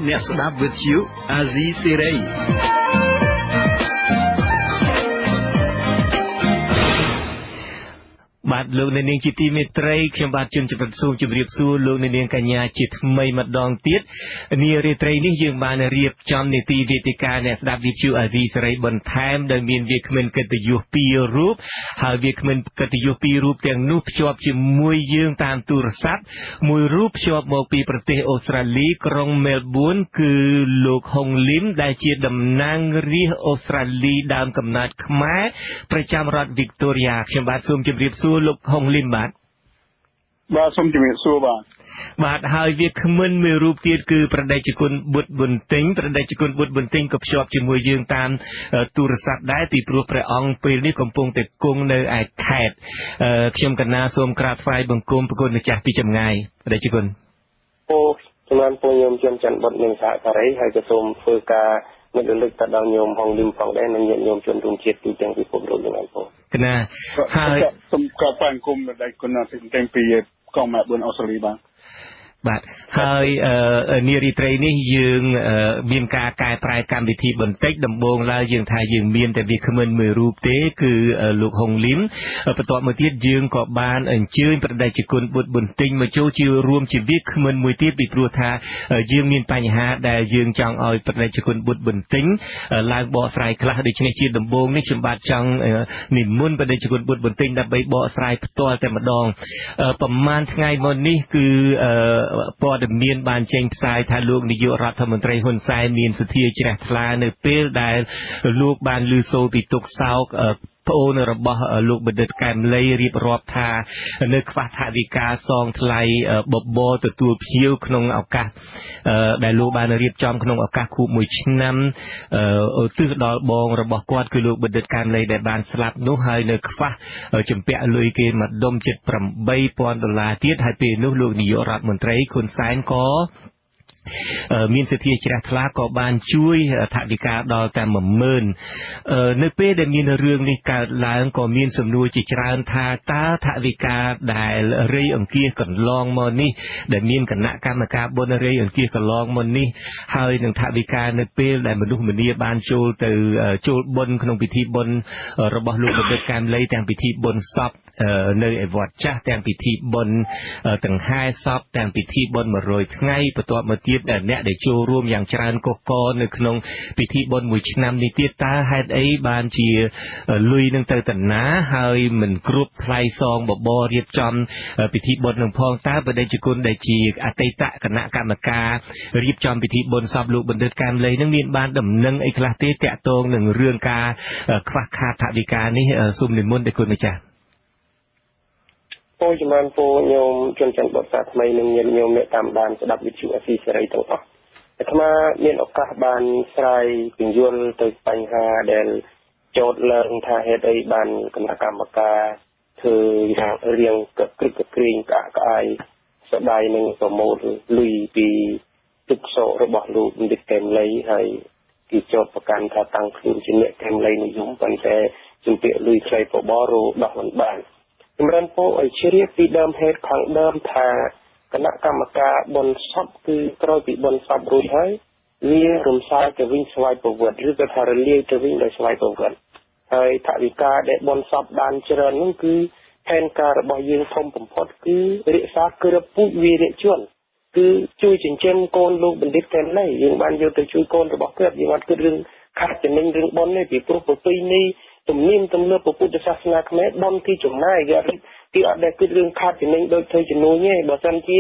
អ្នកស្ដាប់វិទ្យុអាស៊ីសេរីបាទលោកអ្នកនាងជាទីមេត្រីខ្ញុំបាទជួនជម្រាបសួរលោកអ្នកនាងកញ្ញាជាថ្មីម្ដងទៀតនារាត្រីនេះយើងបានរៀបចំនីតិវេទិកាអ្នកស្ដាប់វិទ្យុអាស៊ីសេរីបន្ថែមដោយមានវាគ្មិនកិត្តិយស2រូបហើយវាគ្មិនកិត្តិយស2រូបទាំងនោះភ្ជាប់ជាមួយយើងតាមទូរស័ព្ទមួយរូបភ្ជាប់មកពីប្រទេសអូស្ត្រាលីក្រុងមែលប៊នគឺលោកហុងលីមដែលជាតំណាងរាស្ត្រអូស្ត្រាលីដើមកំណើតខ្មែរប្រចាំរដ្ឋវីកតូរីយ៉ាខ្ញុំបាទសូមជម្រាបសួរលោកហុងលីមបាទសូមជម្រាបសួរបាទហើយវាគ្មិនមួយរូបទៀតគឺប្រដេជគុណបុត្រប៊ុនទិញក៏ភ្ជាប់ជាមួយយើងតាមទូរស័ព្ទដែរពីព្រោះព្រះអង្គពេលនេះកំពុងតែគង់នៅឯខេត្តខ្ញុំកណាសូមក្រាបថ្វាយបង្គំប្រគុណម្ចាស់ពីចម្ងាយប្រដេជគុណជំរាបពួកញោមជនច័ន្ទបុត្រនិងសហការីហើយក៏សូមធ្វើការនឹករលឹកទៅដល់ញោមហុងលឹមផងដែរនិងញាតិញោមជនរួមជាតិទូទាំងពិភពលោកទាំងអស់ផងកណាហើយសូមក្រាបថ្វាយបង្គំដល់គុណទាំងពីកងម៉ែ4អូស្ត្រាលីបាទហើយនារីត្រីនេះយើងមានការកែប្រែកម្មវិធីបន្តិចដំបូងឡើយយើងថាយើងមានតែវាគ្មិនមួយរូបទេគឺលោកហុងលីមបន្ទាប់មកទៀតយើងក៏បានអញ្ជើញប្រដេជគុណបុត្រប៊ុនទិញមកចូលជារួមជាវាគ្មិនមួយទៀតពីព្រោះថាយើងមានបញ្ហាដែលយើងចង់ឲ្យប្រដេជគុណបុត្រប៊ុនទិញឡើងបកស្រាយខ្លះដូច្នេះជាដំបូងនេះខ្ញុំបាទចង់និមន្តប្រដេជគុណបុត្រប៊ុនទិញដើម្បីបកស្រាយផ្ទាល់តែម្ដងប្រហែលថ្ងៃមុននេះគឺព័ត៌មានបានចេញផ្សាយថាលោកនាយករដ្ឋមន្ត្រីហ៊ុនសែនមានសទ្ធាជ្រះថ្លានៅពេលដែលលោកបានឮសូរពីទុក្ខសោកប្អូនរបស់លោកបណ្ឌិតកែមលីរៀបរាប់ថានៅខ្វះថវិកាសងថ្លៃបបរទទួលភ្ញៀវក្នុងឱកាសដែលលោកបានរៀបចំក្នុងឱកាសខួប1ឆ្នាំឧទ្ទិសដល់បងរបស់គាត់គឺលោកបណ្ឌិតកែមលីដែលបានស្លាប់នោះហើយនៅខ្វះចម្ពាក់លុយគេម្ដុំជិត$8,000ទៀតហើយពេលនោះលោកនាយករដ្ឋមន្ត្រីហ៊ុនសែនក៏មានសទ្ធាជ្រះថ្លាក៏បានជួយថវិកាដល់តែ10000នៅពេលដែលមានរឿងនេះកើតឡើងក៏មានសំណួរជាច្រើនថាតើថវិកាដែលរៃអង្គាសកន្លងមកនេះដែលមានគណៈកម្មការបុណ្យរៃអង្គាសកន្លងមកនេះហើយនឹងថវិកានៅពេលដែលមនុស្សម្នាបានចូលបុណ្យក្នុងពិធីបុណ្យរបស់លោកបណ្ឌិតកែមលីទាំងពិធីបុណ្យសពនៅឯវត្តចាស់ទាំងពិធីបុណ្យដង្ហែសពទាំងពិធីបុណ្យ100ថ្ងៃបន្ទាប់មកទៀតអ្នកដែលចូលរួមយ៉ាងច្រើនកុះករនៅក្នុងពិធីបុណ្យមួយឆ្នាំនេះទៀតតើហេតុអីបានជាលុយនឹងទៅតាណាហើយមិនគ្រប់ថ្លៃសងបបររៀបចំពិធីបុណ្យនឹងផងតើបដិជគុណដែលជាអតីតគណៈកម្មការរៀបចំពិធីបុណ្យសពលោកបណ្ឌិតកែមលីនឹងមានបានដំណឹងអីខ្លះទេតាក់ទងនឹងរឿងការខ្វះខាតថវិកានេះសូមនិមន្តដល់គុណម្ចាស់ជំរាបពរញោមជនច័ន្ទបុត្រសាថ្មីនិងញាតិញោមអ្នកតាមដានស្ដាប់វិទ្យុអាស៊ីសេរីទាំងអស់អាត្មាមានឱកាសបានស្រាយពន្យល់ទៅបញ្ហាដែលចោទឡើងថាហេតុអីបានគណៈកម្មការធ្វើយ៉ាងរៀងក្រឹកក្រែងក្អាកក្អាយស្ដាយនឹងប្រមូលលុយពីទឹកសោករបស់លោកបណ្ឌិតកែមលីហើយគេចោទប្រកាន់ថាតាំងខ្លួនជាអ្នកកែមលីនិយមប៉ុន្តែជំពាក់លុយថ្លៃបបរោដោះមិនបានចម្រើនពោឲ្យជ្រាបពីដើមហេតុខាងដើមថាគណៈកម្មការបុណ្យសពគឺក្រោយពីបុណ្យសពរួចហើយវារំសាយទៅវិញស្វ័យប្រវត្តិឬក៏ថារលាយទៅវិញដោយស្វ័យប្រវត្តិហើយថវិកាដែលបុណ្យសពបានច្រើននោះគឺផែនការរបស់យើងធំបំផុតគឺរក្សាគ្រាប់ពូជវីរៈជនគឺជួយចិញ្ចឹមកូនលោកបណ្ឌិតកែមលីយើងបានយកទៅជួយកូនរបស់គាត់យើងអត់គិតរឿងខាត់ចំណេញរឿងបុណ្យទេពីព្រោះប្រពៃណីទំនៀមទម្លាប់ពុទ្ធសាសនាខ្មែរបុណ្យទីចំណាយគេអត់ដែលគិតរឿងខាត់ចំណេញដូចធ្វើជំនួយទេបើសិនជា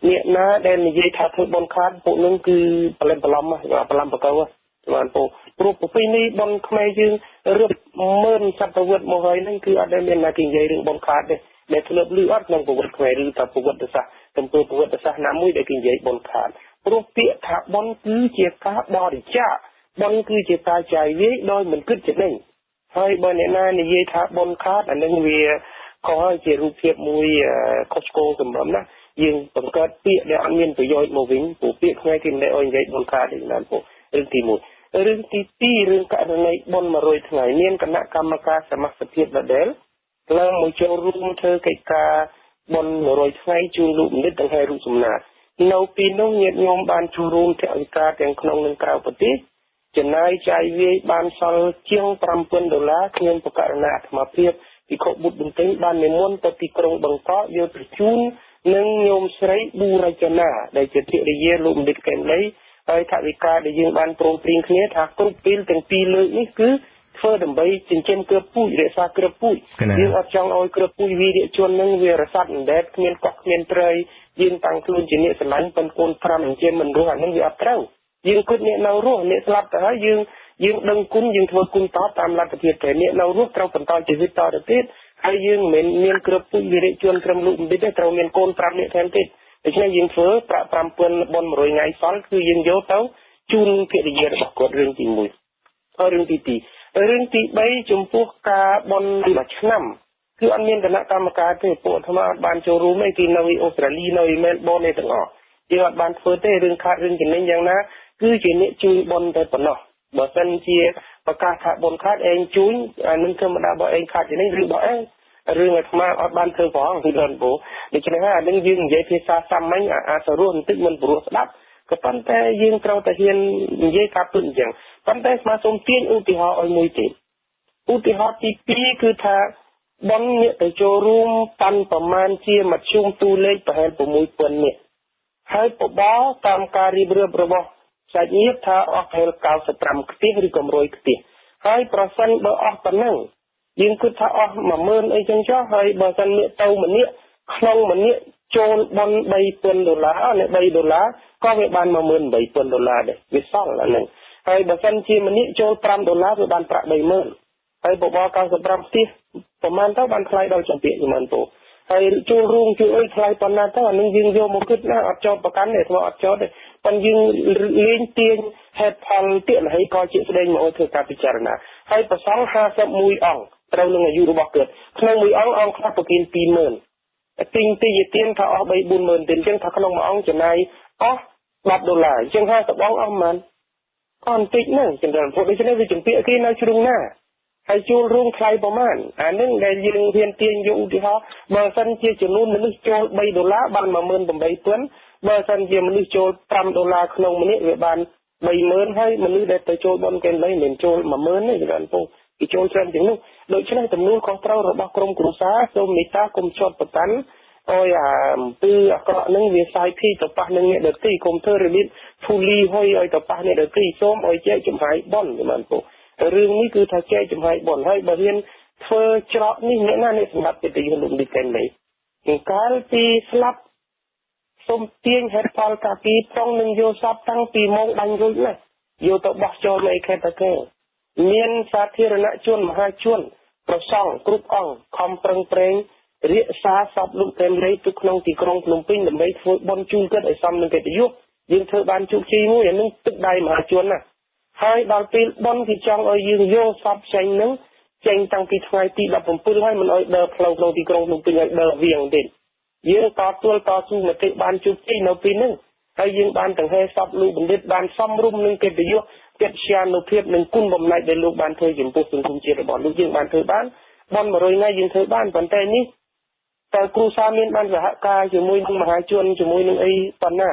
អ្នកណាដែលនិយាយថាធ្វើបុណ្យខាត់ពួកនឹងគឺបលិបឡំបឡំបកោបានព្រោះប្រពៃណីបុណ្យខ្មែរយើងរាប់ម៉ឺនសតវត្សមកហើយហ្នឹងគឺអត់ដែលមានណាគេនិយាយរឿងបុណ្យខាត់ទេដែលធ្លាប់ឮអត់ក្នុងប្រវត្តិខ្មែរឬថាប្រវត្តិសាស្ត្រទំព័រប្រវត្តិសាស្ត្រណាមួយដែលគេនិយាយបុណ្យខាត់ព្រោះពាក្យថាបុណ្យគឺជាការបរិច្ចាគបុណ្យគឺជាការចាយវាយដោយមិនគិតចំណេញហើយបើអ្នកណានិយាយថាបុណ្យខាតអានឹងវាខុសហើយជារូបភាពមួយខុសឆ្គងសម្រាប់ណាយើងបង្កើតពាក្យដែលអត់មានប្រយោជន៍មកវិញព្រោះពាក្យខ្មែរគេមិនដែលឲ្យនិយាយបុណ្យខាតទេណាពួករឿងទី1រឿងទី2រឿងករណីបុណ្យ100ថ្ងៃមានគណៈកម្មការសមាជិកភាពដដែលឡើងមកចូលរួមធ្វើកិច្ចការបុណ្យ100ថ្ងៃជូនលោកបណ្ឌិតទាំងហើយរូបសំណាក នៅពីនោះញាតិញោមបានចូលរួមថវិកាទាំងក្នុងនិងក្រៅប្រទេសចំណាយចាយវាយបានសល់ជាង$5,000ខ្ញុំបកករណីអាត្មាភាពពិខុបុត្របន្ទិញបាននិមន្តទៅទីក្រុងបង្កក់យកទៅជូននិងញោមស្រីប៊ូរចនាដែលជាភរិយាលោកបណ្ឌិតកែមលីហើយថវិកាដែលយើងបានព្រមព្រៀងគ្នាថាគ្រប់ពេលទាំងពីរលើកនេះគឺធ្វើដើម្បីចិញ្ចឹមគ្រាប់ពូជរក្សាគ្រាប់ពូជយើងអត់ចង់ឲ្យគ្រាប់ពូជវីរៈជននឹងវារសាត់អណ្ដែតគ្មានកក់គ្មានត្រីយើងតាំងខ្លួនជាអ្នកស្រឡាញ់ប៉ុនកូន5អញ្ចឹមមិនរស់អានឹងវាអត់ត្រូវយើងគិតអ្នកនៅរស់អ្នកស្លាប់ទៅហើយយើងដឹងគុណយើងធ្វើគុណតបតាមលទ្ធភាពតែអ្នកនៅរស់ត្រូវបន្តជីវិតតទៅទៀតហើយយើងមិនមែនមានគ្រាប់ពូជវីរៈជនត្រឹមលោកបណ្ឌិតទេត្រូវមានកូន5នាក់ថែមទៀតដូច្នេះយើងធ្វើប្រាក់5,000ប៉ុន100ថ្ងៃសល់គឺយើងយកទៅជូនភរិយារបស់គាត់រឿងទី1ហើយរឿងទី2រឿងទី3ចំពោះការបន់មួយឆ្នាំគឺអត់មានគណៈកម្មការទេពួកអាត្មាអត់បានចូលរួមទេគឺនៅអូស្ត្រាលីនៅមែលប៊នទេទាំងអស់យើងអត់បានធ្វើទេរឿងខាតរឿងចំណេញយ៉ាងណាគឺជាអ្នកជួយបន់តែប៉ុណ្ណោះបើសិនជាប្រកាសថាបន់ខាតឯងជួយអានឹងធម្មតាបើឯងខាតចំណេញឬបើឯងរឿងអាត្មាអត់បានធ្វើផងគឺដល់បូដូច្នេះហើយអានឹងយើងនិយាយភាសាសាមញ្ញអាសរោះបន្តិចមិនព្រោះស្ដាប់ក៏ប៉ុន្តែយើងត្រូវតែហ៊ាននិយាយការពិតអញ្ចឹងប៉ុន្តែស្មាសូមទាញឧទាហរណ៍ឲ្យមួយទៀតឧទាហរណ៍ទី2គឺថាបនអ្នកទៅចូលរួមតាន់ប្រមាណជាមធ្យមទូលេខប្រហែល6,000នាក់ហើយបបរតាមការរៀបរៀបរបស់សាច់ញាតិថាអស់ប្រហែល95ខ្ទះឬក៏100ខ្ទះហើយប្រសិនបើអស់ប៉ុណ្ណឹងយើងគិតថាអស់10,000អីចឹងចុះហើយបើសិនអ្នកទៅម្នាក់ក្នុងម្នាក់ចូលបន$3,000អ្នក$3ក៏វាបាន$18,000ដែរវាសល់អាហ្នឹងហើយបើសិនជាម្នាក់ចូល$5វាបានប្រាក់30,000ហើយបបរ95ផ្ទះប្រហែលទៅបានថ្លៃដល់ចំពាក់ប្រហែលពូហើយចូលរួមជួយអីថ្លៃប៉ុណ្ណាទៅអានឹងយើងយកមកគិតណាអត់ចោតប្រកាន់ទេធ្វើអត់ចោតទេប៉ុន្តែយើងលេងទាញហេតុផលទាក់លហីក៏ជាស្ដែងមកឲ្យធ្វើការពិចារណាហើយប្រសង51អង្គត្រូវនឹងអាយុរបស់គាត់ក្នុងមួយអង្គខ្លះប្រគិន20,000ទិញទីយទានថាអស់3-4,000ទៀតអញ្ចឹងថាក្នុងមួយអង្គចំណាយអស់$10អញ្ចឹង50អង្គអស់ប៉ុន្មានអត់តិចណាស់ចន្ទរពុទ្ធដូច្នេះវាចំពាក់គេនៅជ្រុងណាហើយចូលរួមថ្លៃប្រមាណអានឹងដែលយើងហ៊ានទាញយកឧទាហរណ៍បើសិនជាចំនួនមនុស្សចូល$3បាន$18,000បើសិនជាមនុស្សចូល$5ក្នុងម្នាក់វាបាន30,000ហើយមនុស្សដែលទៅចូលបនកេនដីមិនចូល10,000ទេចន្ទរពុទ្ធគេចូលច្រើនជាងនោះដូច្នេះទំនួលខុសត្រូវរបស់ក្រុមគ្រួសារសូមមេត្តាកុំជាប់ប្រកាន់អើយអំពើអាក្រក់នឹងវាសាយភីទៅប៉ះនឹងអ្នកដទៃកុំធ្វើរបៀបធូលីហុយឲ្យទៅប៉ះអ្នកដទៃសូមឲ្យចែកចំហាយបន់ចន្ទរពុទ្ធរឿងនេះគឺថាចែកចំហាយបន់ហើយបើហ៊ានធ្វើច្រកនេះអ្នកណាអ្នកសម្រាប់កិត្តិយសលោកឌីកែននេះកាលពីស្លាប់សូមទាញហេតុផលកាពីត្រង់នឹងយកសពតាំងពីម៉ោងដាញ់រួចណាយកទៅបោះចោលនៅឯខេត្តតាកែវមានសាធារណជនមហាជនប្រសង់គ្រប់អង្គខំប្រឹងប្រែងរក្សាសពលោកកែមលីទៅក្នុងទីក្រុងភ្នំពេញដើម្បីធ្វើបុណ្យជូនគាត់ឲ្យសមនឹងកិត្តិយសយើងធ្វើបានជោគជ័យមួយអានឹងទឹកដៃមហាជនណាហើយដល់ពេលបុណ្យគេចង់ឲ្យយើងយកសពចេញនឹងចេញតាំងពីថ្ងៃទី17ហើយមិនឲ្យដើរផ្លូវក្នុងទីក្រុងភ្នំពេញឲ្យដើរវាងទេយើងតស៊ូមតិបានជោគជ័យនៅពេលហ្នឹងហើយយើងបានទាំងហេសពលោកបណ្ឌិតបានសំរុំនឹងកិត្តិយសកិត្តិយានុភាពនិងគុណបំណាច់ដែលលោកបានធ្វើចំពោះសង្គមជាតិរបស់លោកយើងបានធ្វើបានបន100ថ្ងៃយើងធ្វើបានប៉ុន្តែនេះតើគ្រូសាមានបានសហការជាមួយនឹងមហាជនជាមួយនឹងអីប៉ុណ្ណា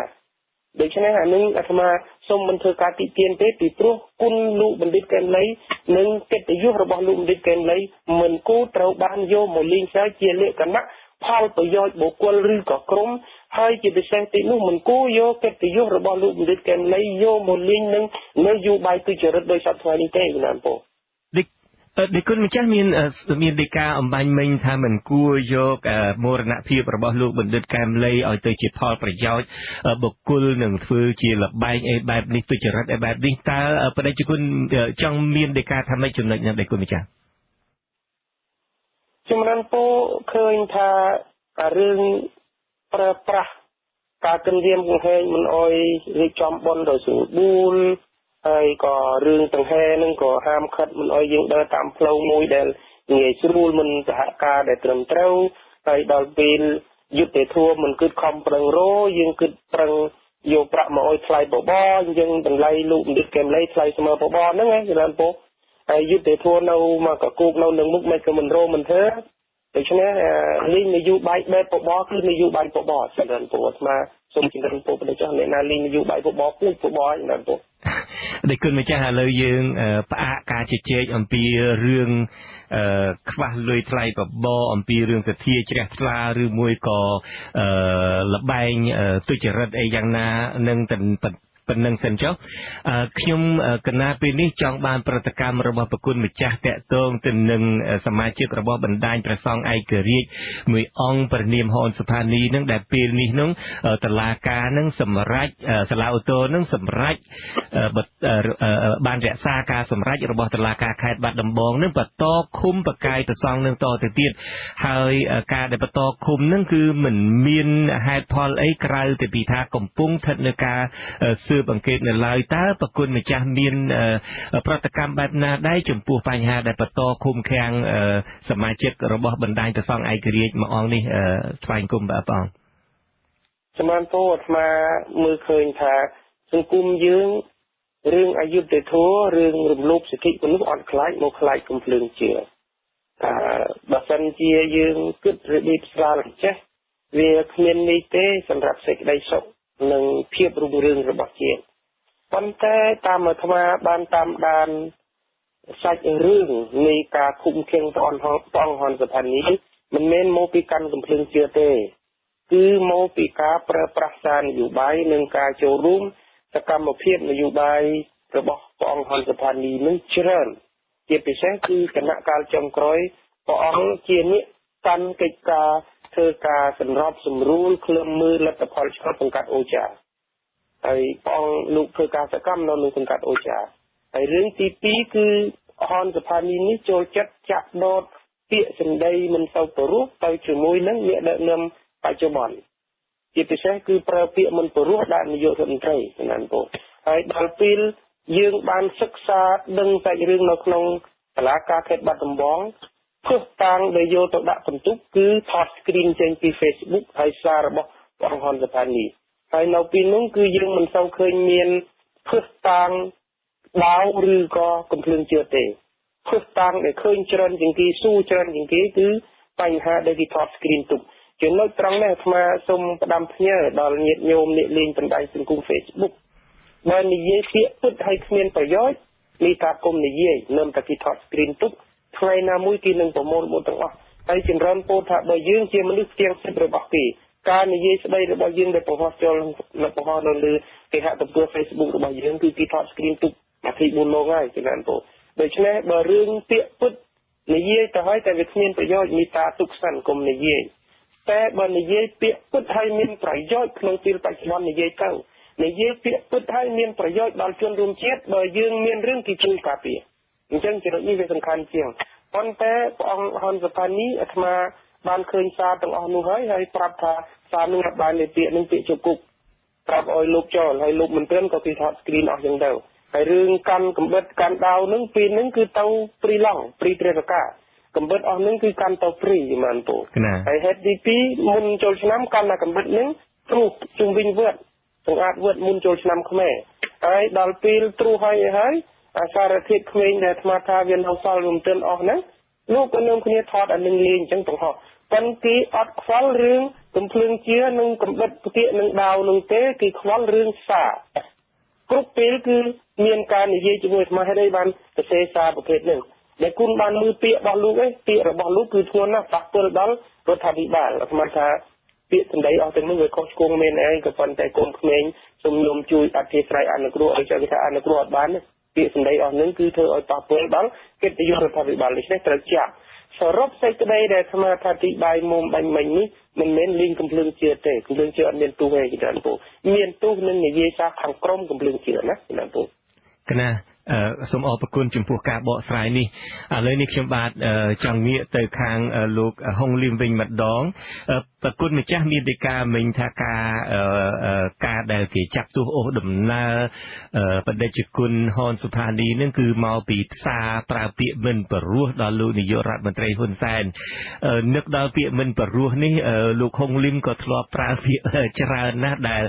ដូច្នេះអានឹងអាត្មាសូមមិនធ្វើការទីទានទេពីព្រោះគុណលោកបណ្ឌិតកែមលីនិងកិត្តិយសរបស់លោកបណ្ឌិតកែមលីមិនគួរត្រូវបានយកមកលេងសើចជាលក្ខណៈផលប្រយោជន៍បុគ្គលឬក៏ក្រុមហើយជាពិសេសទីនោះមិនគួរយកកិត្តិយសរបស់លោកបណ្ឌិតកែមលីយកមកលេងនឹងនយោបាយទុច្ចរិតដោយសពថ្ងៃនេះទេណាបងដូចគុណម្ចាស់មានដីកាអំបញ្ញមិញថាមិនគួរយកមរណភាពរបស់លោកបណ្ឌិតកែមលីឲ្យទៅជាផលប្រយោជន៍បុគ្គលនឹងធ្វើជាលបែងអីបែបនេះទុច្ចរិតអីបែបនេះតើបដិជនចង់មានដីកាថាម៉េចចំណុចនេះដែលគុណម្ចាស់ជំរាបពូឃើញថារឿងប្រើប្រាស់ការគិនយាមគង្ហែងមិនអោយរៀបចំបន់ដោយស្បួលហើយក៏រឿងដង្ហែនឹងក៏ហាមឃាត់មិនអោយយើងដើរតាមផ្លូវមួយដែលងាយស្រួលមិនសហការដែលត្រឹមត្រូវហើយដល់ពេលយុទ្ធធម៌មិនគិតខំប្រឹងរយើងគិតប្រឹងយកប្រាក់មកអោយថ្លៃបបរយើងតម្លៃលោកបណ្ឌិតកែមលីថ្លៃស្មើបបរហ្នឹងឯងច្រើនពោហើយយុទ្ធធម៌នៅមកកគោកនៅនឹងមុខមិនក៏មិនរមិនធ្វើដូច្នេះលេងនយោបាយបែបបបរគឺនយោបាយបបរច្រើនពោអាត្មា សូមជំរាបពរព្រះចាស់អ្នកណាលេងនយោបាយបបពុះបបហ្នឹងណាពុះដែលគុណម្ចាស់ឥឡូវយើងផ្អាកការជជែកអំពីរឿងខ្វះលុយថ្លៃបបរអំពីរឿងសទ្ធាជ្រះថ្លាឬមួយក៏លបែងទុច្ចរិតអីយ៉ាងណានឹងប៉ុណ្ណឹងសិនចុះខ្ញុំកណាពេលនេះចង់បានប្រតិកម្មរបស់ប្រគុណម្ចាស់តាក់ទងទៅនឹងសមាជិករបស់បណ្ដាញព្រះសង្ឃឯករាជ្យមួយអង្គព្រះនាមហនសុផានីនឹងដែលពេលនេះនឹងតុលាការនឹងសម្រេចសាលាឧទ្ធរណ៍នឹងសម្រេចបានរក្សាការសម្រេចរបស់តុលាការខេត្តបាត់ដំបងនឹងបន្តឃុំបកាយព្រះសង្ឃនឹងតទៅទៀតហើយការដែលបន្តឃុំនឹងគឺមិនមានហេតុផលអីក្រៅពីថាកំពុងស្ថិតនៅការស៊ើបអង្កេតនៅឡើយតើប្រគុណម្ចាស់មានប្រតិកម្មបែបណាដែរចំពោះបញ្ហាដែលបន្តឃុំឃាំងសមាជិករបស់បណ្ដាញព្រះសង្ឃឯករាជ្យមួយអង្គនេះថ្លែងគុំបាទបងចំណានពោអាត្មាមើលឃើញថាសង្គមយើងរឿងអយុត្តិធម៌រឿងរំលោភសិទ្ធិមនុស្សអត់ខ្លាចមកខ្លាចកំភ្លើងជឿបើសិនជាយើងគិតរបៀបស្រាលចេះវាគ្មានន័យទេសម្រាប់សេចក្តីសុខនិងភាពរុងរឿងរបស់ជាតិប៉ុន្តែតាមអាត្មាបានតាមដានសាច់រឿងនៃការឃុំឃាំងព្រះអង្គហនសុផានីមិនមែនមកពីកាន់កំភ្លើងជឿទេគឺមកពីការប្រើប្រាស់សារនយោបាយនិងការចូលរួមសកម្មភាពនយោបាយរបស់ព្រះអង្គហនសុផានីនឹងច្រើនជាពិសេសគឺគណៈកាលចុងក្រោយព្រះអង្គជាអ្នកកាន់កិច្ចការធ្វើការសម្របសម្រួលឃ្លាំមើលលទ្ធផលឆ្នោតសង្កាត់អូចាហើយព្រះអង្គលោកធ្វើការសកម្មនៅក្នុងសង្កាត់អូចាហើយរឿងទី2គឺហនសុផានីនេះចូលចិត្តចាក់ដោតពាក្យសម្ដីមិនសូវព្រោះទៅជាមួយនឹងអ្នកដឹកនាំបច្ចុប្បន្នជាពិសេសគឺប្រើពាក្យមិនព្រោះដាក់នាយករដ្ឋមន្ត្រីណាស់បងហើយដល់ពេលយើងបានសិក្សាដឹងសាច់រឿងនៅក្នុងសាលាការខេត្តបាត់ដំបងព្រោះតាំងដែលយកទៅដាក់បន្ទុកគឺថត screen ចេញពី Facebook ហើយសាររបស់ព្រះអង្គហនសុផានីហើយនៅពីនោះគឺយើងមិនសូវឃើញមានព្រោះតាំងដាវឬក៏កំភ្លើងជឿទេព្រោះតាំងដែលឃើញច្រើនជាងគេស៊ូច្រើនជាងគេគឺបញ្ហាដែលគេថត screen ទុកចំណុចត្រង់នេះអាត្មាសូមផ្ដាំផ្ញើដល់ញាតិញោមអ្នកលេងបណ្ដាញសង្គម Facebook បើនិយាយពាក្យពិតឲ្យគ្មានប្រយោជន៍នេះថាគុំនិយាយនឹមតែគេថត screen ទុកថ្ងៃណាមួយគេនឹងប្រមូលមកទាំងអស់ហើយចម្រើនពោលថាបើយើងជាមនុស្សផ្ទៀងផ្ទាត់របស់គេការនិយាយស្ដីរបស់យើងដែលបង្ហោះចូលបង្ហោះនៅលើគេហទំព័រ Facebook របស់យើងគឺគេថត screen ទុក24ម៉ោងហើយចំណានពោលដូច្នេះបើរឿងពាក្យពិតនិយាយទៅហើយតែវាគ្មានប្រយោជន៍មេត្តាទុកសិនគុំនិយាយតែបើនិយាយពាក្យពិតហើយមានប្រយោជន៍ក្នុងពេលបច្ចុប្បន្ននិយាយទៅនិយាយពាក្យពិតហើយមានប្រយោជន៍ដល់ជនរួមជាតិបើយើងមានរឿងគេជួយការពារអញ្ចឹងចំណុចនេះវាសំខាន់ជាងប៉ុន្តែព្រះអង្គហនសុផានីអាត្មាបានឃើញសារទាំងអស់នោះហើយប្រាប់ថាសារនឹងបានលើពាក្យនឹងពាក្យជប់គុកប្រាប់ឲ្យលោកចោលហើយលោកមិនត្រឹមក៏គេថត screen អស់ចឹងទៅហើយរឿងកាន់កំបិតកាន់ដាវនឹងពេលហ្នឹងគឺទៅព្រីឡង់ព្រីព្រះរកាកំបិតអស់ហ្នឹងគឺកាន់ទៅព្រីហ្មងពូហើយហេតុទី2មុនចូលឆ្នាំកាន់តែកំបិតហ្នឹងទ្រុសជុំវិញវត្តបង្អាតវត្តមុនចូលឆ្នាំខ្មែរហើយដល់ពេលទ្រុសហើយអាសារធាតុក្មេងដែលអាត្មាថាវានៅសល់រំទិនអស់ហ្នឹងលោកក៏នឹងគ្នាថតអានឹងលេងអញ្ចឹងទាំងអស់ប៉ុន្តែអត់ខ្វល់រឿងកំភ្លើងជានិងកំបិតផ្ទាកនឹងដាវនឹងទេគឺខ្វល់រឿងសារគ្រប់ពេលគឺមានការនិយាយជាមួយអាត្មាហើយបានសរសេរសារប្រភេទហ្នឹងដែលគុណបានមើលពាក្យរបស់លោកឯងពាក្យរបស់លោកគឺធ្ងន់ណាស់ប៉ះពាល់ដល់រដ្ឋាភិបាលអាត្មាថាពាក្យសម្ដីអស់ទាំងនោះវាខុសឆ្គងមែនឯងក៏ប៉ុន្តែកូនក្មេងសូមញោមជួយអធិស្ឋានអនុគ្រោះឲ្យចៅគេថាអនុគ្រោះអត់បានពាក្យសម្ដីអស់ហ្នឹងគឺធ្វើឲ្យប៉ះពាល់ដល់កិត្តិយសរដ្ឋាភិបាលដូច្នេះត្រូវចាប់សរុបសេចក្តីដែលអាត្មាថាទីបាយមុំបាញ់មិញនេះមិនមែនលេងកំភ្លើងជឿទេកំភ្លើងជឿអត់មានទោសទេគណៈពូមានទោសនឹងនិយាយសារខាងក្រមកំភ្លើងជឿណាគណៈពូគណៈសូមអរគុណចំពោះការបកស្រាយនេះឥឡូវនេះខ្ញុំបាទចង់ងាកទៅខាងលោកហុងលីមវិញម្ដងប្រគុណម្ចាស់មានដីកាមិញថាការដែលគេចាប់ទោសអូសដំណើរបដិជគុណហនសុផានីនឹងគឺមកពីផ្សារប្រើពាក្យមិនព្រោះដល់លោកនាយករដ្ឋមន្ត្រីហ៊ុនសែននឹកដល់ពាក្យមិនព្រោះនេះលោកហុងលីមក៏ធ្លាប់ប្រើពាក្យច្រើនណាស់ដែល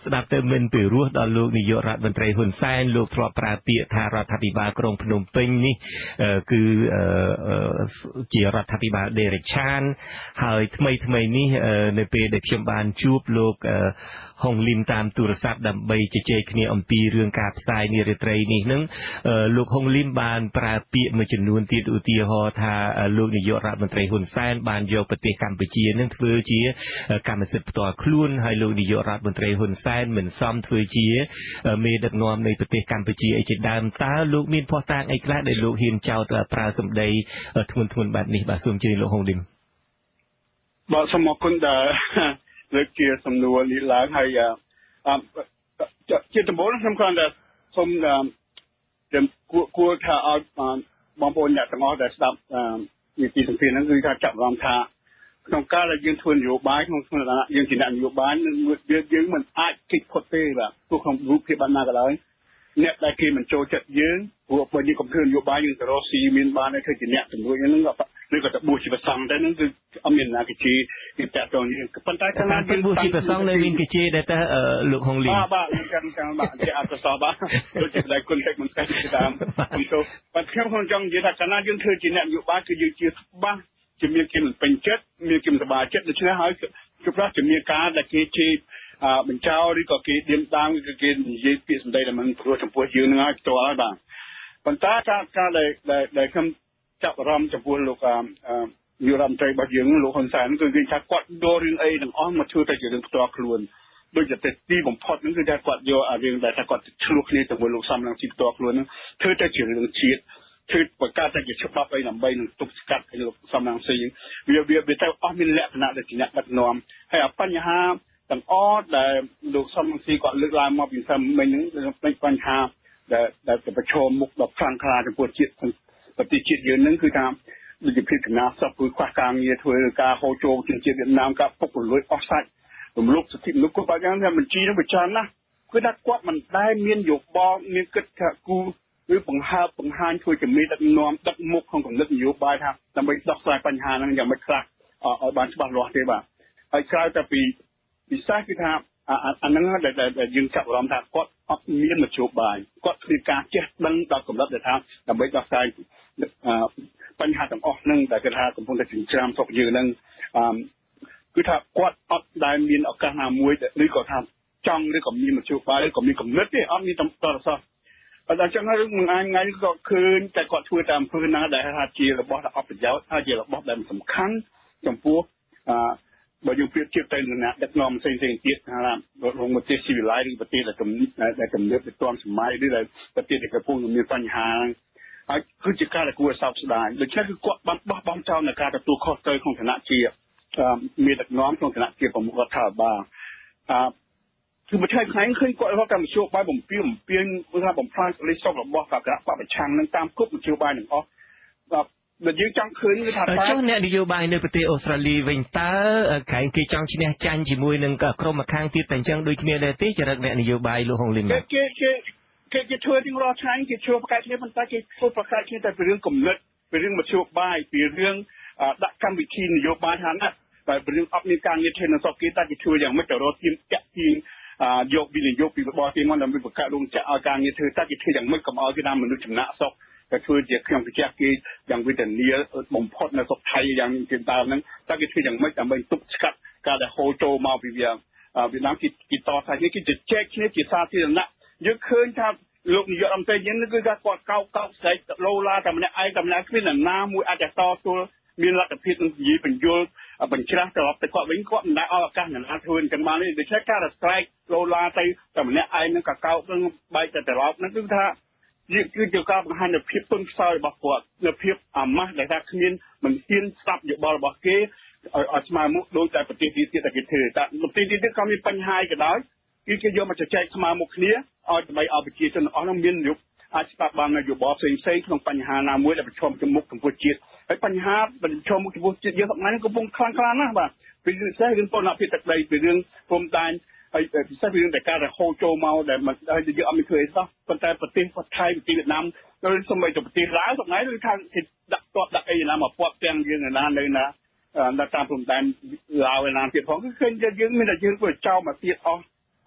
ស្ដាប់ទៅមិនព្រោះដល់លោកនាយករដ្ឋមន្ត្រីហ៊ុនសែនលោកធ្លាប់ប្រើពាក្យថារដ្ឋាភិបាលក្រុងភ្នំពេញនេះគឺជារដ្ឋាភិបាលដេរឆានហើយថ្មីនេះ នៅពេលដែលខ្ញុំបានជួបលោកហុងលីមតាមទូរស័ព្ទដើម្បីជជែកគ្នាអំពីរឿងការផ្សាយនារីត្រីនេះនឹងលោកហុងលីមបានប្រើពាក្យមួយចំនួនទៀតឧទាហរណ៍ថាលោកនាយករដ្ឋមន្ត្រីហ៊ុនសែនបានយកប្រទេសកម្ពុជានឹងធ្វើជាកម្មសិទ្ធិផ្ទាល់ខ្លួនហើយលោកនាយករដ្ឋមន្ត្រីហ៊ុនសែនមិនសមធ្វើជាមេដឹកនាំនៃប្រទេសកម្ពុជាអីជាដើមតើលោកមានភ័ស្តុតាងអីខ្លះដែលលោកហ៊ានចោទប្រើសម្ដីធ្ងន់ធ្ងរបែបនេះបាទសូមជឿលោកហុងលីមបាទសូមអរគុណដែលលើកជាសំណួរនេះឡើងហើយជាដំបូងខ្ញុំគ្រាន់តែសូមគួរថាឲ្យបងប្អូនអ្នកទាំងអស់ដែលស្ដាប់នីតិសម្ភារហ្នឹងគឺថាចាប់អារម្មណ៍ថាក្នុងការដែលយើងធ្វើនយោបាយក្នុងឋានៈយើងជាអ្នកនយោបាយយើងមិនអាចគេចផុតទេបាទទោះក្នុងរូបភាពបានណាក៏ដោយអ្នកដែលគេមិនចូលចិត្តយើងព្រោះបើយើងកំធ្វើនយោបាយយើងទៅរកស៊ីមានបានធ្វើជាអ្នកជំនួយហ្នឹងឬក៏ទៅបួសជាប្រសង់ទៅហ្នឹងគឺអត់មានណាគេជាគេតាក់ទងយើងប៉ុន្តែកាលណាយើងបួសជាប្រសង់នៅមានគេជាដែរតើលោកហុងលីបាទចាំបាទជាអត្តសោះបាទដូចជាដែលគុណកិច្ចមិនស្គាល់ពីដើមខ្ញុំទៅបាទខ្ញុំចង់និយាយថាកាលណាយើងធ្វើជាអ្នកនយោបាយគឺយើងជាច្បាស់ជាមានគេមិនពេញចិត្តមានគេមិនសប្បាយចិត្តដូច្នេះហើយគឺប្រកាសជាមានការដែលគេជេរបញ្ចោឬក៏គេឌៀមដាមគឺគេនិយាយពាក្យសម្ដីដែលមិនព្រោះចំពោះយើងនឹងហើយផ្ទាល់ហើយបាទប៉ុន្តែការដែលខ្ញុំចាប់អារម្មណ៍ចំពោះលោកនាយរដ្ឋមន្ត្រីរបស់យើងលោកហ៊ុនសែនគឺគេថាគាត់យករឿងអីទាំងអស់មកធ្វើតែជារឿងផ្ទាល់ខ្លួនដូចតែទីបំផុតហ្នឹងគឺថាគាត់យករឿងដែលថាគាត់ឆ្លោះគ្នាជាមួយលោកសំរងស៊ីផ្ទាល់ខ្លួនហ្នឹងធ្វើតែជារឿងជាតិធ្វើបង្កើតតែជាច្បាប់អីដើម្បីនឹងទប់ស្កាត់ឲ្យលោកសំរងស៊ីវាទៅអស់មានលក្ខណៈដែលជាអ្នកដឹកនាំហើយបញ្ហាទាំងអស់ដែលលោកសំរងស៊ីគាត់លើកឡើងមកពីសិនមិញហ្នឹងเป็นបញ្ហាដែលប្រឈមមុខដល់ខ្លាំងក្លាចំពោះជាតិប្រទេសជាតិយើងហ្នឹងគឺថាដូចជាភាពចំណាសពគឺខ្វះការងារធ្វើការហូរចូលជាតិវៀតណាមការពុករលួយអស់សាច់រំលោភសិទ្ធិមនុស្សគាត់បើយ៉ាងថាបញ្ជីនឹងប្រចាំណាគឺថាគាត់មិនដែលមានយោបល់មានគិតថាគូឬបង្ហាញធ្វើជាមេដឹកនាំដឹកមុខក្នុងគំនិតនយោបាយថាដើម្បីដោះស្រាយបញ្ហាហ្នឹងយ៉ាងម៉េចខ្លះឲ្យបានច្បាស់លាស់ទេបាទហើយក្រៅតែពីពិសេសគឺថាអាហ្នឹងដែលយើងចាប់អារម្មណ៍ថាគាត់អត់មានមធ្យោបាយគាត់ធ្វើការចេះដឹងដល់កម្រិតដែលថាដើម្បីដោះស្រាយបញ្ហាទាំងអស់ហ្នឹងដែលគេថាកំពុងតែចិញ្ច្រាំស្រុកយើងហ្នឹងគឺថាគាត់អត់ដែលមានឱកាសណាមួយឬក៏ថាចង់ឬក៏មានមធ្យោបាយឬក៏មានគំនិតទេអត់មានតរសោះតែអញ្ចឹងហើយមួយថ្ងៃក៏ឃើញតែគាត់ធ្វើតាមអំពើណាដែលថាជារបស់ដែលអត់ប្រយោជន៍ហើយជារបស់ដែលសំខាន់ចំពោះបើយើងប្រៀបធៀបទៅនឹងអ្នកដឹកនាំផ្សេងៗទៀតថាក្នុងប្រទេសស៊ីវិល័យឬប្រទេសដែលទំនើបទៅតាមសម័យឬដែលប្រទេសដែលកំពុងមានបញ្ហាហើយគឺជាការដែលគួរឲ្យសោកស្ដាយដូច្នេះគឺគាត់បានបោះបង់ចោលនៅការទទួលខុសត្រូវក្នុងឋានៈជាមានដឹកនាំក្នុងឋានៈជាប្រមុខរដ្ឋាភិបាលគឺមួយថ្ងៃឃើញគាត់រកតាមមធ្យោបាយបំពេញថាបំផ្លាញលិសស្រុករបស់គណៈបពប្រឆាំងនឹងតាមគ្រប់មធ្យោបាយទាំងអស់ដែលយើងចង់ឃើញគឺថាចុះអ្នកនយោបាយនៅប្រទេសអូស្ត្រាលីវិញតើក្រែងគេចង់ឈ្នះចាញ់ជាមួយនឹងក្រុមម្ខាងទៀតតែអញ្ចឹងដូចគ្នាដែរទេចរិតអ្នកនយោបាយលោកហុងលីមគេធ្វើទាំងរាល់ថ្ងៃគេធ្វើប្រកែកគ្នាប៉ុន្តែគេធ្វើប្រកែកគ្នាតែពីរឿងគំនិតពីរឿងមធ្យោបាយពីរឿងដាក់កម្មវិធីនយោបាយថាណាតែពីរឿងអត់មានការងារធ្វើនៅស្រុកគេតែគេធ្វើយ៉ាងម៉េចទៅរកទាមទាក់ទាញយកវិនិយោគពីរបរគេមកដើម្បីបង្កើតរោងចក្រឲ្យការងារធ្វើតែគេធ្វើយ៉ាងម៉េចកុំឲ្យគេដាក់មនុស្សចំណាក់ស្រុកតែធ្វើជាខ្ញុំប្រចាំគេយ៉ាងវិធានាបំផុតនៅស្រុកថៃយ៉ាងជាដើមហ្នឹងតែគេធ្វើយ៉ាងម៉េចដើម្បីទប់ស្កាត់ការដែលហូរចូលមកពីវៀតណាមគេតថាគេជជែកគ្នាជាសាធារណៈយើងឃើញថាលោកនាយករដ្ឋមន្ត្រីយើងគឺគាត់កោកស្រែកឡូឡាតែម្នាក់ឯងតែម្នាក់គ្មាននរណាមួយអាចតទល់មានលទ្ធភាពនឹងនិយាយបញ្យល់បញ្ច្រាស់ត្រឡប់ទៅគាត់វិញគាត់មិនដែលឲ្យឱកាសនរណាធ្វើអញ្ចឹងបានទេដូច្នេះការស្រែកឡូឡាទៅតែម្នាក់ឯងនឹងកោកនឹងបែកទៅត្រឡប់ហ្នឹងគឺថាគឺជាការបង្ហាញនូវភាពទន់ខ្សោយរបស់គាត់នូវភាពអាម៉ាស់ដែលថាគ្មានមិនហ៊ានស្ដាប់យោបល់របស់គេឲ្យស្មើមុខដោយតែប្រទេសទៀតតែគេធ្វើតែប្រទេសទៀតក៏មានបញ្ហាក៏ដោយគឺគេយកមកចែកស្មើមុខគ្នាឲ្យដើម្បីឲ្យប្រជាជនអស់នោះមានយុគអាចស្ដាប់បាននូវយោបល់ផ្សេងក្នុងបញ្ហាណាមួយដែលប្រឈមជាមួយចំពោះជាតិហើយបញ្ហាប្រឈមមុខចំពោះជាតិយើងសម្ដែងកំពុងខ្លាំងក្លាណាស់បាទពីពិសេសរឿងពលរដ្ឋទឹកដីពីរឿងព្រំដែនហើយពិសេសពីរឿងតែការដែលហូរចូលមកដែលយើងអត់មានធ្វើអីសោះប៉ុន្តែប្រទេសថៃប្រទេសវៀតណាមឬសូម្បីតែប្រទេសឡាវសម្ដែងគឺថាគេដាក់អីណាមកពាត់ទាំងយើងណានៅណាតាមព្រំដែនឡាវឯណាទៀតផងគឺឃើញយើងមានតែយើងគួរចោលមកទៀតអ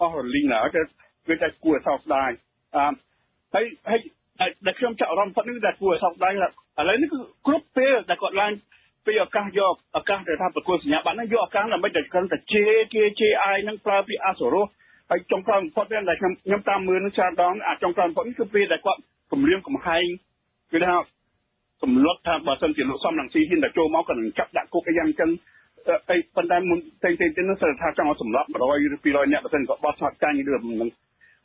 ស់រលីងហើយគឺតែគួរសោកស្ដាយហើយដែលខ្ញុំចាក់អារម្មណ៍ផុតនេះតែគួរសោកស្ដាយឥឡូវនេះគឺគ្រប់ពេលដែលគាត់ឡើង ពីឱកាសយកឱកាសដែលថាប្រកួតសញ្ញាបត្រហ្នឹងយកឱកាសដើម្បីតែគ្រាន់តែជេរហ្នឹងប្រើពីអសុរោះហើយចុងក្រោយបំផុតដែលខ្ញុំតាមមើលនឹងច្រើនដងអាចុងក្រោយបំផុតនេះគឺពេលដែលគាត់គម្រាមកំហែងគឺថាសម្លុតថាបើសិនជាលោកសំរងស៊ីហ៊ានតែចូលមកក៏នឹងចាប់ដាក់គុកអីយ៉ាងចឹងតែប៉ុន្តែមុនតែនោះសិនថាចង់ឲ្យសម្លាប់100ឬ200នាក់បើសិនក៏បោះឆ្នោតចាញ់រឿងហ្នឹង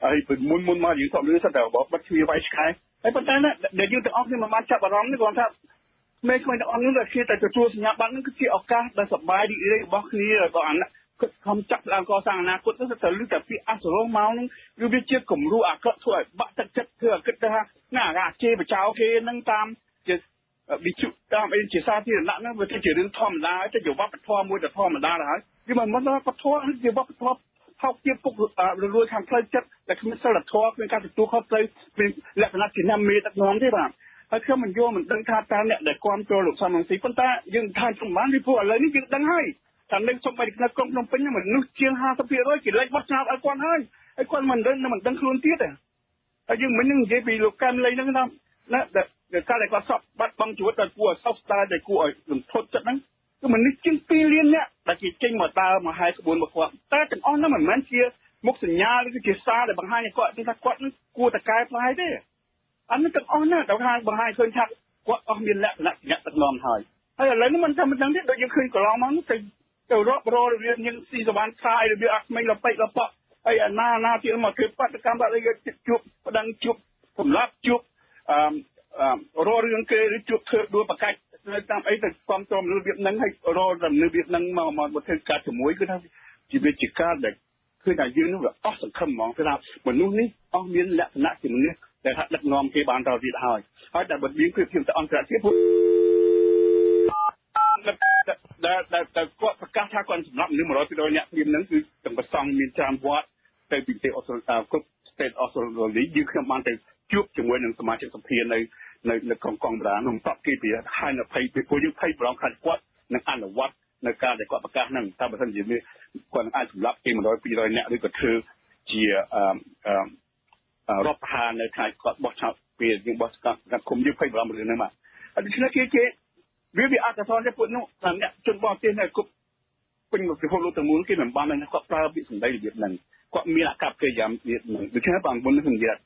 ហើយមុនមកយើងគាត់លឺសិនតែបបិទជ្រាវាយឆ្កែហើយប៉ុន្តែដែលយើងទាំងអស់គ្នាមិនបានចាប់អារម្មណ៍នេះគាត់ថាក្មេងៗទាំងអស់នេះដែលគេតែទទួលសញ្ញាបត្រហ្នឹងគឺជាឱកាសដែលសប្បាយរីករាយរបស់គ្នារបស់អាណត្តិគិតខំចាក់ឡើងកសាងអនាគតនោះទៅលឺតែពីអសរោះមកហ្នឹងគឺវាជាគំរូអាក្រក់ធ្វើឲ្យបាក់ទឹកចិត្តធ្វើឲ្យគិតថាណាអាជេរបចោគេហ្នឹងតាមជាវិជុតាមអីជាសាធារណៈហ្នឹងវាជារឿងធម្មតាទៅជាវប្បធម៌មួយទៅធម្មតាហើយវាមិនមែនថាវប្បធម៌ជាវប្បធម៌ថោកទាបពុករលួយខាងផ្លូវចិត្តដែលគ្មានសិលធម៌គ្មានការទទួលខុសត្រូវមានលក្ខណៈជាណាមេទឹកនាំទេបាទហើយខ្ញុំមិនដឹងថាតើអ្នកដែលគ្រប់គ្រងលោកសំរងស៊ីប៉ុន្តែយើងថាចំបានពីព្រោះឥឡូវនេះយើងដឹងហើយថានៅសំបីនៅក្រុងភ្នំពេញមនុស្សជាង 50% គេលេចបោះឆ្នោតឲ្យគាត់ហើយគាត់មិនដឹងខ្លួនទៀតទេហើយយើងមិននឹងនិយាយពីលោកកែមលីហ្នឹងណាកាលតែគាត់សពបាត់បង់ជីវិតដល់គួរឲ្យសោកស្ដាយដែលគួរឲ្យរំភើបចិត្តហ្នឹងគឺមនុស្សជាង2លាននាក់ដែលគេចេញមកដើរមកហែក្បួនមកគាត់តែទាំងអស់ហ្នឹងមិនមែនជាមុខសញ្ញាឬគឺជាសារដែលបង្ហាញឲ្យគាត់ថាគាត់នឹងគួរតែកែប្រែទេអានេះទាំងអស់ណាដល់ថាបង្ហាញឃើញថាគាត់អស់មានលក្ខណៈជាទឹកនាំហើយឥឡូវនេះមិនចាំមិនដឹងទេដូចយើងឃើញកន្លងមកទៅរាប់ររបៀបយើងស៊ីសវណ្ណខ្សាយរបៀបអាក្មេងលប៉ិចលប៉ក់ហើយអាណាទៀតមកធ្វើបាតកម្មអីជួបប្តឹងជួបសម្លាប់ជួបរករឿងគេឬជួបធ្វើដួលប្រកាច់នៅតាមអីទៅគ្រប់គ្រងរបៀបហ្នឹងហើយរករបៀបហ្នឹងមកធ្វើការជាមួយគឺថាជីវិតជាការដែលគឺថាយើងនឹងវាអស់សង្ឃឹមហ្មងគឺថាមនុស្សនេះអស់មានលក្ខណៈជាមនុស្សដែលថាដឹកនាំគេបានដល់ទៀតហើយតែបើយើងគឺភាពទៅអន្តរជាតិដែលគាត់ប្រកាសថាគាត់សម្រាប់មនុស្ស100%អ្នកព្រាមហ្នឹងគឺទាំងប្រសង់មានច្រើនវត្តទៅពីប្រទេសអូស្ត្រាលីគ្រប់ state អូស្ត្រាលីយើងខ្ញុំបានទៅជួបជាមួយនឹងសមាជិកសភានៅក្រុងកងបរានខ្ញុំតបគេពីហើយនៅភ័យពីពួកយើងភ័យប្រងខាត់គាត់នឹងអនុវត្តនៅការដែលគាត់ប្រកាសហ្នឹងតែបើមិនជាគាត់នឹងអាចសម្រាប់គេ100 200អ្នកឬក៏ធ្វើជារដ្ឋប្រហារនៅថ្ងៃគាត់បោះឆ្នោតពេលយើងបោះឆ្នោតកាត់គុំយើងភ័យប្រងរឿងហ្នឹងមកហើយដូច្នេះគេវាអកសរទេពួកនោះអ្នកជនបរទេសនៅគ្រប់ពេញពិភពលោកទាំងមូលគេមិនបាននឹងគាត់ប្រើពាក្យសម្ដីរបៀបហ្នឹងគាត់មានអកប្បកិរិយារបៀបហ្នឹងដូច្នេះបងប្អូនខ្ញុំនិយាយ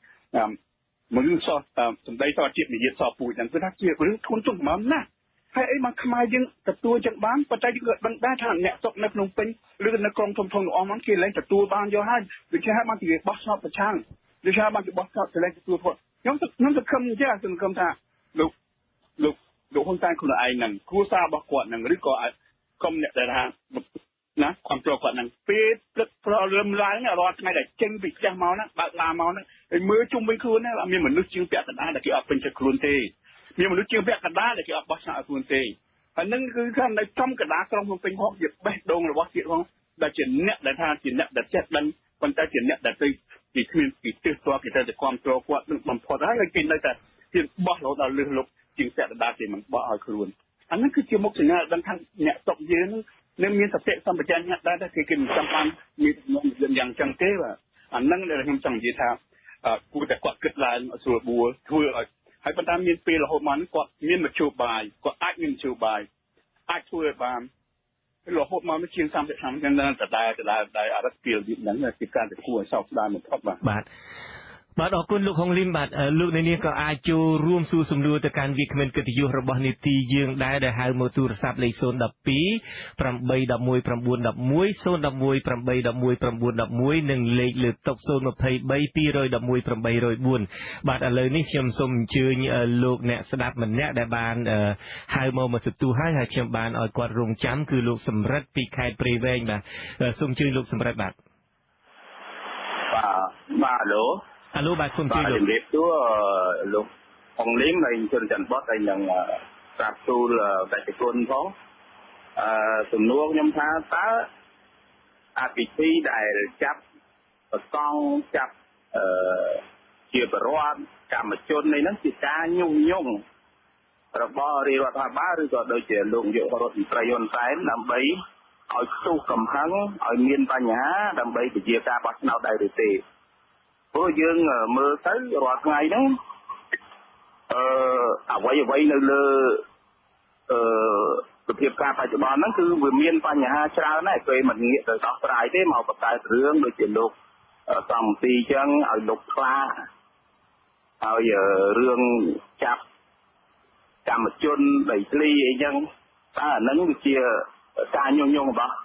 មនុស្សសោះសម្ដីតជាតិនិយាយសពូជហ្នឹងគឺថាជារឿងធន់ទង់ហ្មងណាហើយអីមកខ្មែរយើងទទួលចឹងបានប៉ុន្តែយើងក៏ដឹងដែរថាអ្នកស្រុកនៅភ្នំពេញឬនៅក្រុងធំៗទាំងអស់ហ្នឹងគេលែងទទួលបានយកហើយដូច្នេះហើយបានគេបោះឆ្នោតប្រឆាំងដូច្នេះហើយបានគេបោះឆ្នោតលែងទទួលគាត់ខ្ញុំសង្ឃឹមទេសង្ឃឹមថាលោកហ៊ុនសែនខ្លួនឯងហ្នឹងគ្រួសាររបស់គាត់ហ្នឹងឬក៏ក្រុមអ្នកដែលថាណាគ្រប់គ្រងគាត់ហ្នឹងពេលព្រឹកព្រលឹមឡើងរាល់ថ្ងៃដែលចេញពីផ្ទះមកហ្នឹងបើកឡានមកហ្នឹងហើយមើលជុំវិញខ្លួនហ្នឹងមានមនុស្សជាងពាក់កណ្ដាលដែលគេអត់ពេញចិត្តខ្លួនទេមានមនុស្សជាងពាក់កណ្ដាលដែលគេអត់បោះឆ្នោតឲ្យខ្លួនទេហើយហ្នឹងគឺថានៅចំកណ្ដាលក្រុងភ្នំពេញហោះជាបេះដូងរបស់ជាតិផងដែលជាអ្នកដែលថាជាអ្នកដែលចេះដឹងប៉ុន្តែជាអ្នកដែលទៅពីគ្មានពីទិសតគេទៅគ្រប់គ្រងគាត់នឹងបំផុតហើយគេនៅតែជាបោះរហូតដល់លឹះលុបជាងពាក់កណ្ដាលគេមិនបោះឲ្យខ្លួនអាហ្នឹងគឺជាមុខសញ្ញាដឹងថាអ្នកស្រុកយើងនឹងមានសតិសម្បជញ្ញៈដែរតែគេមិនចាំបានមានយ៉ាងចឹងទេបាទអាហ្នឹងដែលខ្ញុំចង់និយាយថាគួរតែគាត់គិតឡើងស្រួលបួលធ្វើឲ្យហើយប៉ុន្តែមានពេលរហូតមកគាត់មានមធ្យោបាយគាត់អាចមានមធ្យោបាយអាចធ្វើឲ្យបានរហូតមកជាង30ឆ្នាំចឹងដដែលអរិទ្ធពីរបៀបហ្នឹងគឺការទៅគួរឲ្យសោកស្ដាយបំផុតបាទបាទអរគុណលោកហុងលីមបាទលោកអ្នកនាងក៏អាចចូលរួមសួរសំណួរទៅកាន់វាគ្មិនកិត្តិយសរបស់នីតិយើងដែរដែលហៅមកទូរស័ព្ទលេខ012 811 911 011 811 911និងលេខលើតុ023 211 804បាទឥឡូវនេះខ្ញុំសូមអញ្ជើញលោកអ្នកស្ដាប់ម្នាក់ដែលបានហៅមកសន្ទុះហើយខ្ញុំបានឲ្យគាត់រងចាំគឺលោកសំរិទ្ធពីខេត្តព្រៃវែងបាទសូមអញ្ជើញលោកសំរិទ្ធបាទបាទឡូបាទសូមជម្រាបសួរលោកហុងលីមហើយជនច័ន្ទបតហើយនឹងប្រាប់ទូលបេតិគុណផងសំណួរខ្ញុំថាតើអាពិធីដែលចាប់ប្រកង់ចាប់ជាបរិវត្តកម្មជននេះហ្នឹងជាការញុះញង់របស់រាជរដ្ឋាភិបាលឬក៏ដូចជាលោកនាយករដ្ឋមន្ត្រីហ៊ុនសែនដើម្បីឲ្យផ្ទុះកំហឹងឲ្យមានបញ្ហាដើម្បីពជាការបោះឆ្នោតដែរឬទេព្រោះយើងមើលទៅរាល់ថ្ងៃហ្នឹងអ្វីនៅលើ សភាពការបច្ចុប្បន្នហ្នឹងគឺវាមានបញ្ហាច្រើនដែរពេលមិនងាកទៅដោះស្រាយទេមកបកកើតរឿងដូចជាលោកសំទីអញ្ចឹងឲ្យលោកខ្លាហើយរឿងចាប់កម្មជនដីធ្លីអីចឹងតើអាហ្នឹងគឺជាការញុះញង់របស់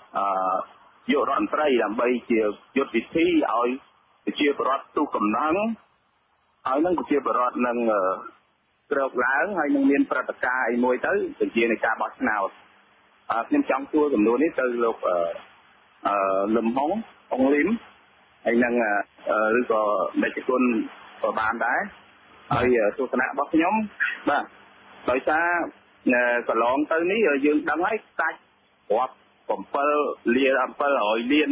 យុរដ្ឋមន្ត្រីដើម្បីជាយុទ្ធវិធីឲ្យប្រជាពលរដ្ឋទូកំណឹងហើយនឹងប្រជាពលរដ្ឋនឹងក្រោកឡើងហើយនឹងមានព្រឹត្តិការណ៍អីមួយទៅជានៃការបោះឆ្នោតខ្ញុំចង់សួរចំនួននេះទៅលោកលឹមហុងអងលឹមហើយនឹងឬក៏មេតិគុណក៏បានដែរហើយទស្សនៈរបស់ខ្ញុំបាទដោយសារកន្លងទៅនេះយើងដឹងហើយកាច់រាប់7លាន700លាន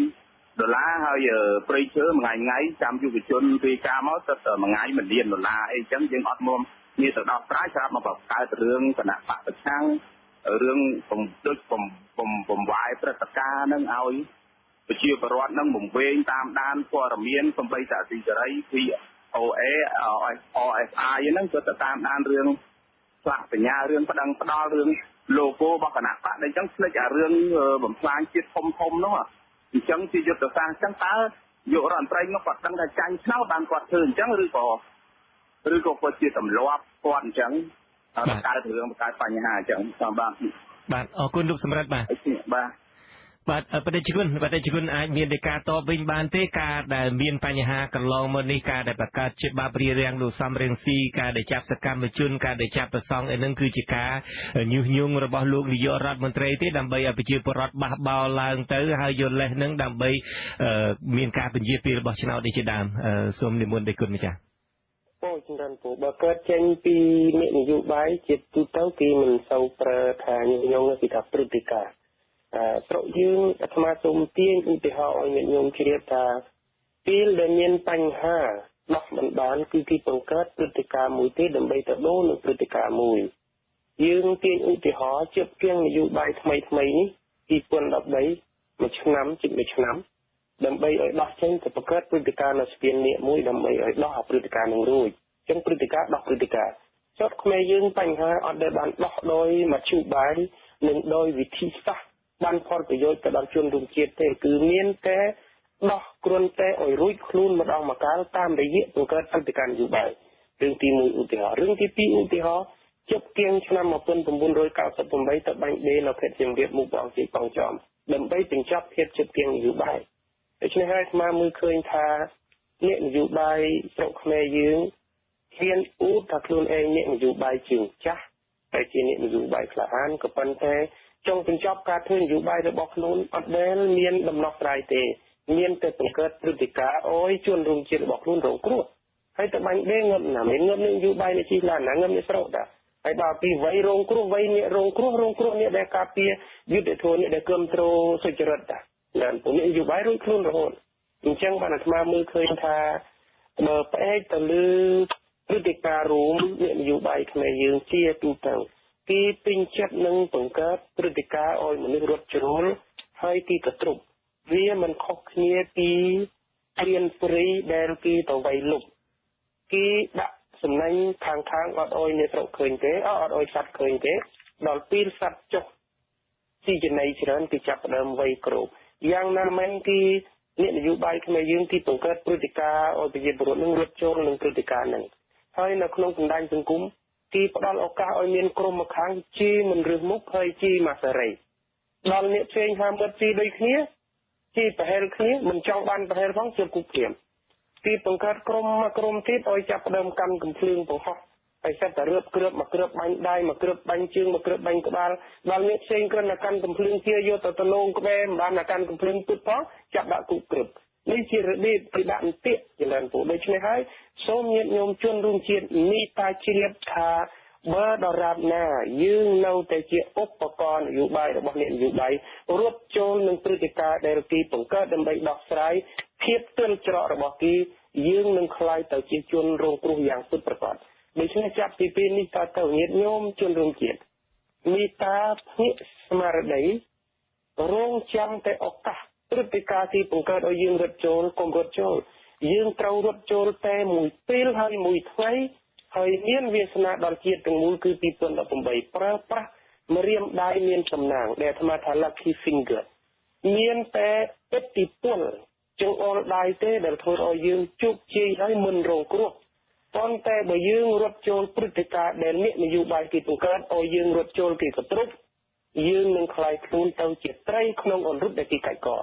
ដុល្លារហើយប្រៃឈើមួយថ្ងៃចាំយុវជនពីការមកទៅមួយថ្ងៃ1លានដុល្លារអីចឹងយើងអត់មានទៅដោះស្រាយស្រាប់មកបង្កើតរឿងគណៈបកប្រឆាំងរឿងដូចបំវាយព្រឹត្តិការណ៍នឹងឲ្យប្រជាពលរដ្ឋនឹងបំវែងតាមដានព័ត៌មានសម្បីតែទីសេរីពី OA RSI ហ្នឹងក៏ទៅតាមដានរឿងផ្លាស់បញ្ញារឿងប្តឹងផ្ដាល់រឿង logo របស់គណៈបកដែលអញ្ចឹងភ្លេចអារឿងបំផ្លាញជាតិធំនោះអញ្ចឹងជាយុទ្ធសាស្ត្រអញ្ចឹងតើយុរដ្ឋមន្ត្រីនោះគាត់ដឹងថាចាញ់ឆ្នោតបានគាត់ធ្វើអញ្ចឹងឬក៏គាត់ជាទម្លាប់គាត់អញ្ចឹងបង្កើតរឿងបង្កើតបញ្ហាអញ្ចឹងបាទអរគុណលោកសម្រិទ្ធបាទបដិជនអាចមាននៃការតបវិញបានទេការដែលមានបញ្ហាកន្លងមកនេះការដែលបង្កើតជាបាបរារាំងលោកសំរៀងស៊ីការដែលចាប់សកម្មជនការដែលចាប់ប្រសង់អីហ្នឹងគឺជាការញុះញង់របស់លោកនាយករដ្ឋមន្ត្រីទេដើម្បីឲ្យប្រជាពលរដ្ឋបះបោរឡើងទៅហើយយកលេសហ្នឹងដើម្បីមានការពន្យាពេលរបស់ឆ្នោតនេះជាដើមសូមនិមន្តដោយគុណម្ចាស់អូចម្រើនពូបើកើតចេញពីអ្នកនយោបាយជាទូទៅគេមិនសូវប្រើថាញុះញង់គេថាព្រឹត្តិការណ៍ស្រុកយើងអាត្មាសូមទាញឧទាហរណ៍ឲ្យញាតិញោមជ្រាបថាពេលដែលមានបញ្ហាដោះមិនបានគឺគេបង្កើតព្រឹត្តិការណ៍មួយទេដើម្បីទៅដូរនឹងព្រឹត្តិការណ៍មួយយើងទាញឧទាហរណ៍ជិបគៀងនយោបាយថ្មីនេះ2013មួយឆ្នាំជិតមួយឆ្នាំដើម្បីឲ្យដោះចេញទៅបង្កើតព្រឹត្តិការណ៍នៅស្ពាននេះមួយដើម្បីឲ្យដោះព្រឹត្តិការណ៍នឹងរួចអញ្ចឹងព្រឹត្តិការណ៍ដោះព្រឹត្តិការណ៍ចុះខ្មែរយើងបញ្ហាអត់ដែលបានដោះដោយមធ្យោបាយនិងដោយវិធីសាស្ត្របានផលប្រយោជន៍ទៅដល់ជនរួមជាតិទេគឺមានតែដោះគ្រាន់តែឲ្យរួចខ្លួនម្ដងម្កាលតាមរយៈបង្កើតព្រឹត្តិការណ៍នយោបាយរឿងទី1ឧទាហរណ៍រឿងទី2ឧទាហរណ៍ជប់គៀងឆ្នាំ1998ទៅបាញ់ដេនៅខេត្តសៀមរាបមុខបងជ័យបងចំដើម្បីបញ្ចប់ភាពជប់គៀងនយោបាយដូច្នេះហើយអាត្មាមើលឃើញថាអ្នកនយោបាយស្រុកខ្មែរយើងហ៊ានអួតថាខ្លួនឯងអ្នកនយោបាយជើងចាស់តែជាអ្នកនយោបាយក្លាហានក៏ប៉ុន្តែចង់បញ្ចប់ការធ្វើនយោបាយរបស់ខ្លួនអត់ដែលមានដំណោះស្រាយទេមានតែបង្កើតព្រឹត្តិការណ៍អោយជនរួមជាតិរបស់ខ្លួនរងគ្រោះហើយទៅបាញ់ដេងឹមណាមិនងឹមនយោបាយនេះជីឡានណាងឹមនេះស្រោតដែរហើយដល់ពីវ័យរងគ្រោះវ័យអ្នករងគ្រោះអ្នកដែលការពារយុទ្ធធម៌អ្នកដែលគ្រប់គ្រងសុចរិតដែរដែលពួកនយោបាយរួចខ្លួនរហូតអញ្ចឹងបានអាត្មាមើលឃើញថាបើផ្អែកទៅលើព្រឹត្តិការណ៍រួមអ្នកនយោបាយខ្មែរយើងជាទូទៅគេពេញចិត្តនឹងបង្កើតព្រឹត្តិការណ៍ឲ្យមនុស្សរត់ជ្រុលហើយគេក៏ទ្រុបវាមិនខុសគ្នាពីព្រានព្រីដែលគេទៅវៃលុបគេដាក់សំណាញ់ខាងអត់ឲ្យអ្នកស្រុកឃើញទេអត់ឲ្យសត្វឃើញទេដល់ពេលសត្វចុះស៊ីចំណីច្រើនគេចាប់ផ្ដើមវៃក្របយ៉ាងណាមិញគេអ្នកនយោបាយខ្មែរយើងគេបង្កើតព្រឹត្តិការណ៍ឲ្យប្រជាពលរដ្ឋនឹងរត់ចូលនឹងព្រឹត្តិការណ៍ហ្នឹងហើយនៅក្នុងបណ្ដាញសង្គមគេផ្ដល់ឱកាសឲ្យមានក្រុមម្ខាងជាមិនរើសមុខហើយជាមកសេរីដល់អ្នកផ្សេងហាមអត់ជាដូចគ្នាជាប្រហែលគ្នាមិនចង់បានប្រហែលផងជាគុកព្រាមគេបង្កើតក្រុមទៀតឲ្យចាប់ផ្ដើមកាន់កំភ្លើងបង្ហោះហើយសិតតែរឿបគ្រើបមកគ្រើបបាញ់ដៃមកគ្រើបបាញ់ជើងមកគ្រើបបាញ់ក្បាលដល់អ្នកផ្សេងគ្រាន់តែកាន់កំភ្លើងជាយកទៅលងក្បែរមិនបានតែកាន់កំភ្លើងពុតផងចាប់ដាក់គុកគ្រើបនេះជារបៀបគេដាក់អន្ទាក់ចម្រើនពួកដូច្នេះហើយសូមញាតិញោមជនរួមជាតិនេះតាជ្រាបថាបើដរាបណាយើងនៅតែជាឧបករណ៍នយោបាយរបស់អ្នកនយោបាយរត់ចូលនឹងព្រឹត្តិការណ៍ដែលគេបង្កើតដើម្បីដោះស្រាយភាពទន់ច្រករបស់គេយើងនឹងខ្លាយទៅជាជនរងគ្រោះយ៉ាងពិតប្រាកដដូច្នេះចាប់ពីពេលនេះតទៅញាតិញោមជនរួមជាតិមេត្តាភ្នាក់ស្មារតីរងចាំតែឱកាសព្រឹត្តិការណ៍ទីបង្កើតឲ្យយើងរត់ចូលកុំរត់ចូលយើងត្រូវរត់ចូលតែមួយពេលហើយមួយថ្ងៃហើយមានវាសនាដល់ជាតិទាំងមូលគឺ2018ប្រើប្រាស់ มาเรียมได้เมียนสำนางแต่ธรรมะทาลักคีฟิงเกอร์เมียนแต่เอติปุ่นจงออลได้เต้เดี๋ยวโทรเอายืมจุกจีให้มึนโรงกรุ๊ปตอนแต่บ่ยืมรถโจรพฤติการเดนเนี้ยนโยบายที่ต้องการเอายืมรถโจรที่กระตุกยืมหนึ่งคลายคลูนเตาเจ็ดไตรขนมอ่อนรุดได้ที่ไก่ก่อ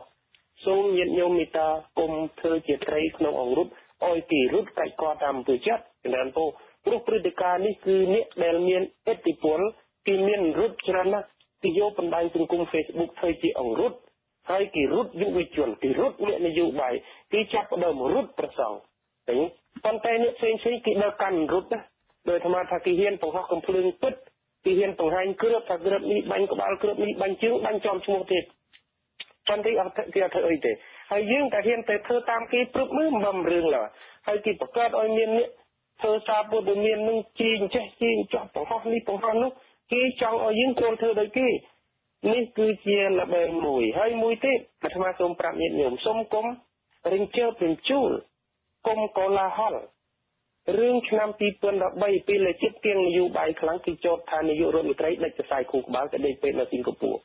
ทรงยันโยมิตากรมเธอเจ็ดไตรขนมอ่อนรุดอ้อยตีรุดไก่ก่อตามตัวจัดดังนั้นพวกพฤติการนี้คือเนี้ยเดลเมียนเอติปุ่นที่เมียนรุดชนะที่โยปันไดถึงกลุ่มเฟซบุ๊กเธอจีอ่อนรุดให้กี่รุดยุวิจวนกี่รุดเนี่ยนโยบายที่จับเดิมรุดประสงค์แต่ตอนแต่เนี่ยเซ็งกี่เดิมกันรุดนะโดยธรรมะทักเฮียนของเขากำพลึงปึ๊ดที่เฮียนของให้เกลือถ้าเกลือนี้บังกบาลเกลือนี้บังจิ้งบังจอมชมติตอนที่เอาที่เอาเธอเอ่ยเตะให้ยื่นแต่เฮียนแต่เธอตามกี่ปลุกมือบำเรืองเหรอให้กี่ประกาศอ้อยเมียนเนี่ยเธอทราบว่าบุเมียนนึงจีนเจ๊จีนจอบของเขานี่ของเขานุกี่จังอ้อยยื่นโกนเธอโดยกี่นี่คือเจียระเบิดมวยให้มวยเตะกระทำสมปราบเนียนโยมสมกลมริงเจอเป็นจูลกลมโกลาฮอลเรื่องนำปีเปิลดอกใบปีเลยจิตเกียงนโยบายครั้งที่โจทย์ทานนโยบายไตรได้จะใส่คู่บ้านจะได้เป็นในสิงคโปร์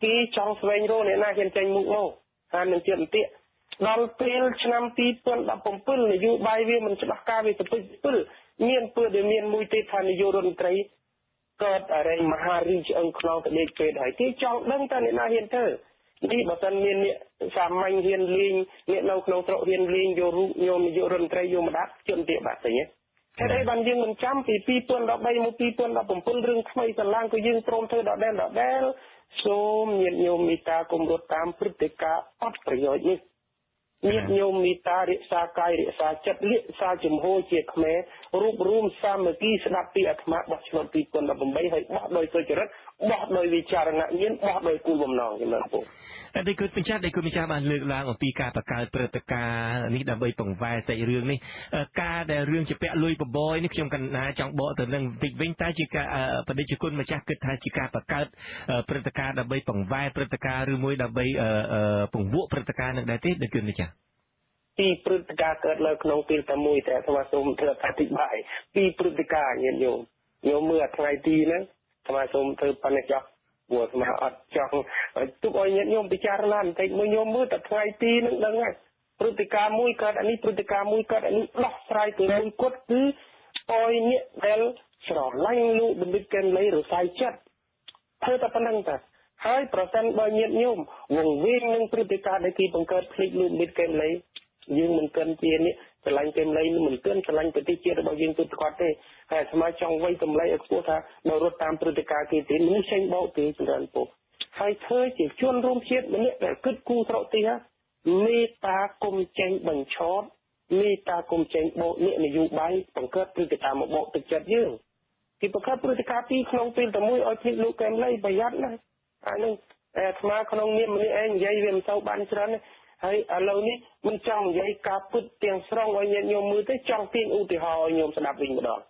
ที่จองสเวนโรเนี่ยน่าเห็นใจมุกโม่ทานหนึ่งเจียมเตี้ยดอลเปลนำปีเปิลดับปมเปิลนโยบายเวียมันจะบักกาวิสปิเปิลเมียนเปิดเมียนมุยเตทานนโยบายไตรเกิดอะไรมหาริจองคลองจะได้เป็นให้ที่จองดังแต่เนี่ยน่าเห็นเธอที่บัตันเมียนเนี่ยสามัญเฮียนลิงเนี่ยเราคลองตระเฮียนลิงโยรุโยมโยรนไตรโยมดักจนเตี้ยแบบนี้แค่ได้บันยังมันจำปีเปิลดอกใบมุปีเปิลดอกผมเปิลเรื่องทำไมตะล่างก็ยืงตรงเธอดอกแดงโสมเมียนโยมมีตากรมรถตามพฤติกาอัดประโยชน์นี่เมียนโยมมีตาเริษากายเริษาจัดเลิษาจุมโฮเจกแม่รูปรูมสามกีสนับปีอัตมาบัชนปีเปิลดอกผมใบให้บัดโดยตัวจริตบัดโดยวิจารณะยินบัดโดยกูบมนองกันนะผมได้คือเป็นชาติได้คือมีชาติบ้านเลือกลางของปีการประกาศเปิดตะการนี่ดับเบิลป่งไฟใส่เรื่องนี่การแต่เรื่องจะเปะลุยปะบอยนี่ขยมกันนะจังโบแต่เรื่องติดวิ่งใต้จิกาประเดี๋ยวคุณมาจากเกิดทายจิกาประกาศเปิดตะการดับเบิลป่งไฟเปิดตะการหรือมวยดับเบิลป่งวัวเปิดตะการนั่นได้ที่ได้คือนี่จ้ะปีพฤติการเกิดเลยขนมปีตะมุยแต่สมาคมเธออธิบายปีพฤติการเนี่ยโยมเมื่อไงดีนะสมาคมเธอปัญจวัคบัวสมาอัดจังทุกคนเนี่ยโยมพิจารณาแต่เมื่อโยมเมื่อแต่ไงดีนั่นดังไงพฤติการมุยเกิดอันนี้พฤติการมุยเกิดอันนี้ล็อกสายตัวมุยกดคืออ้อยเนี่ยเดลสระไล่ลูบันทึกกันเลยหรือสายจัดเธอแต่ปนังแต่ให้ประชันบางเนี่ยโยมวงเวียนนึงพฤติการในที่บังเกิดพลิกลูบันทึกกันเลยยืงมันเกินเจียนี่สลายเต็มเลยนี่มันเกินสลายปฏิเจียระบายยืงตุดกอดเต้ให้สมาจังไว้กำไรเอ็กซ์โพธาเรารถตามพฤติการที่ตีมันใช่เบาตีจุดนั้นปุ๊บให้เธอจีชวนร่วมเชียดมันเนี่ยแต่กึศกูเท่าตีฮะเมตากลมใจบังชอบเมตากลมใจโบเนี่ยในยุคใบบังเกิดพฤติการมาโบติดจัดยืงที่ประคับพฤติการที่ขนมเป็นแต่มวยเอาพลิกลูกแกมไล่ประหยัดนะอันนึงแต่สมาขนมเนี่ยมันนี่เองใหญ่เวียนเท่าบ้านฉะนั้นให้เรานี่มันจังใหญ่กาพุดเตียงสร้างไว้เนี่ยโยมมือได้จังตีนอุติหอยโยมสนับวิ่งมาดอก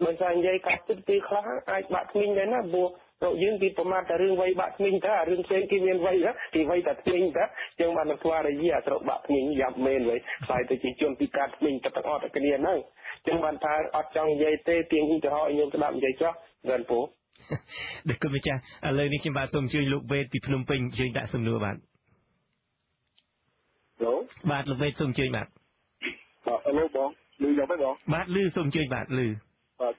มันจังใหญ่กาพุดตีคล้าไอ้บาดมิงเลยนะบัวเรายืนตีประมาทแต่เรื่องไว้บาดมิงถ้าเรื่องเซนกิเมียนไว้นะที่ไว้แต่มิงถ้าจังมันนักว่าอะไรยี่สระบาดมิงยับเมนไว้ใส่ตัวจีจนปีกาดมิงจะต้องอดกันเนี่ยนั่งจังมันทางอัดจังใหญ่เตะเตียงอุติหอยโยมสนับใหญ่จ้าเดินปูเด็กก็ไม่ใช่เลยนี่คิมบาสมช่วยลูกเวทีพนมเปญช่วยด่าสมนูบัตบาทลูกเวทส่งเชยบาทฮัลโหลบองลือยังไม่บองบาทลือส่งเชยบาทลือ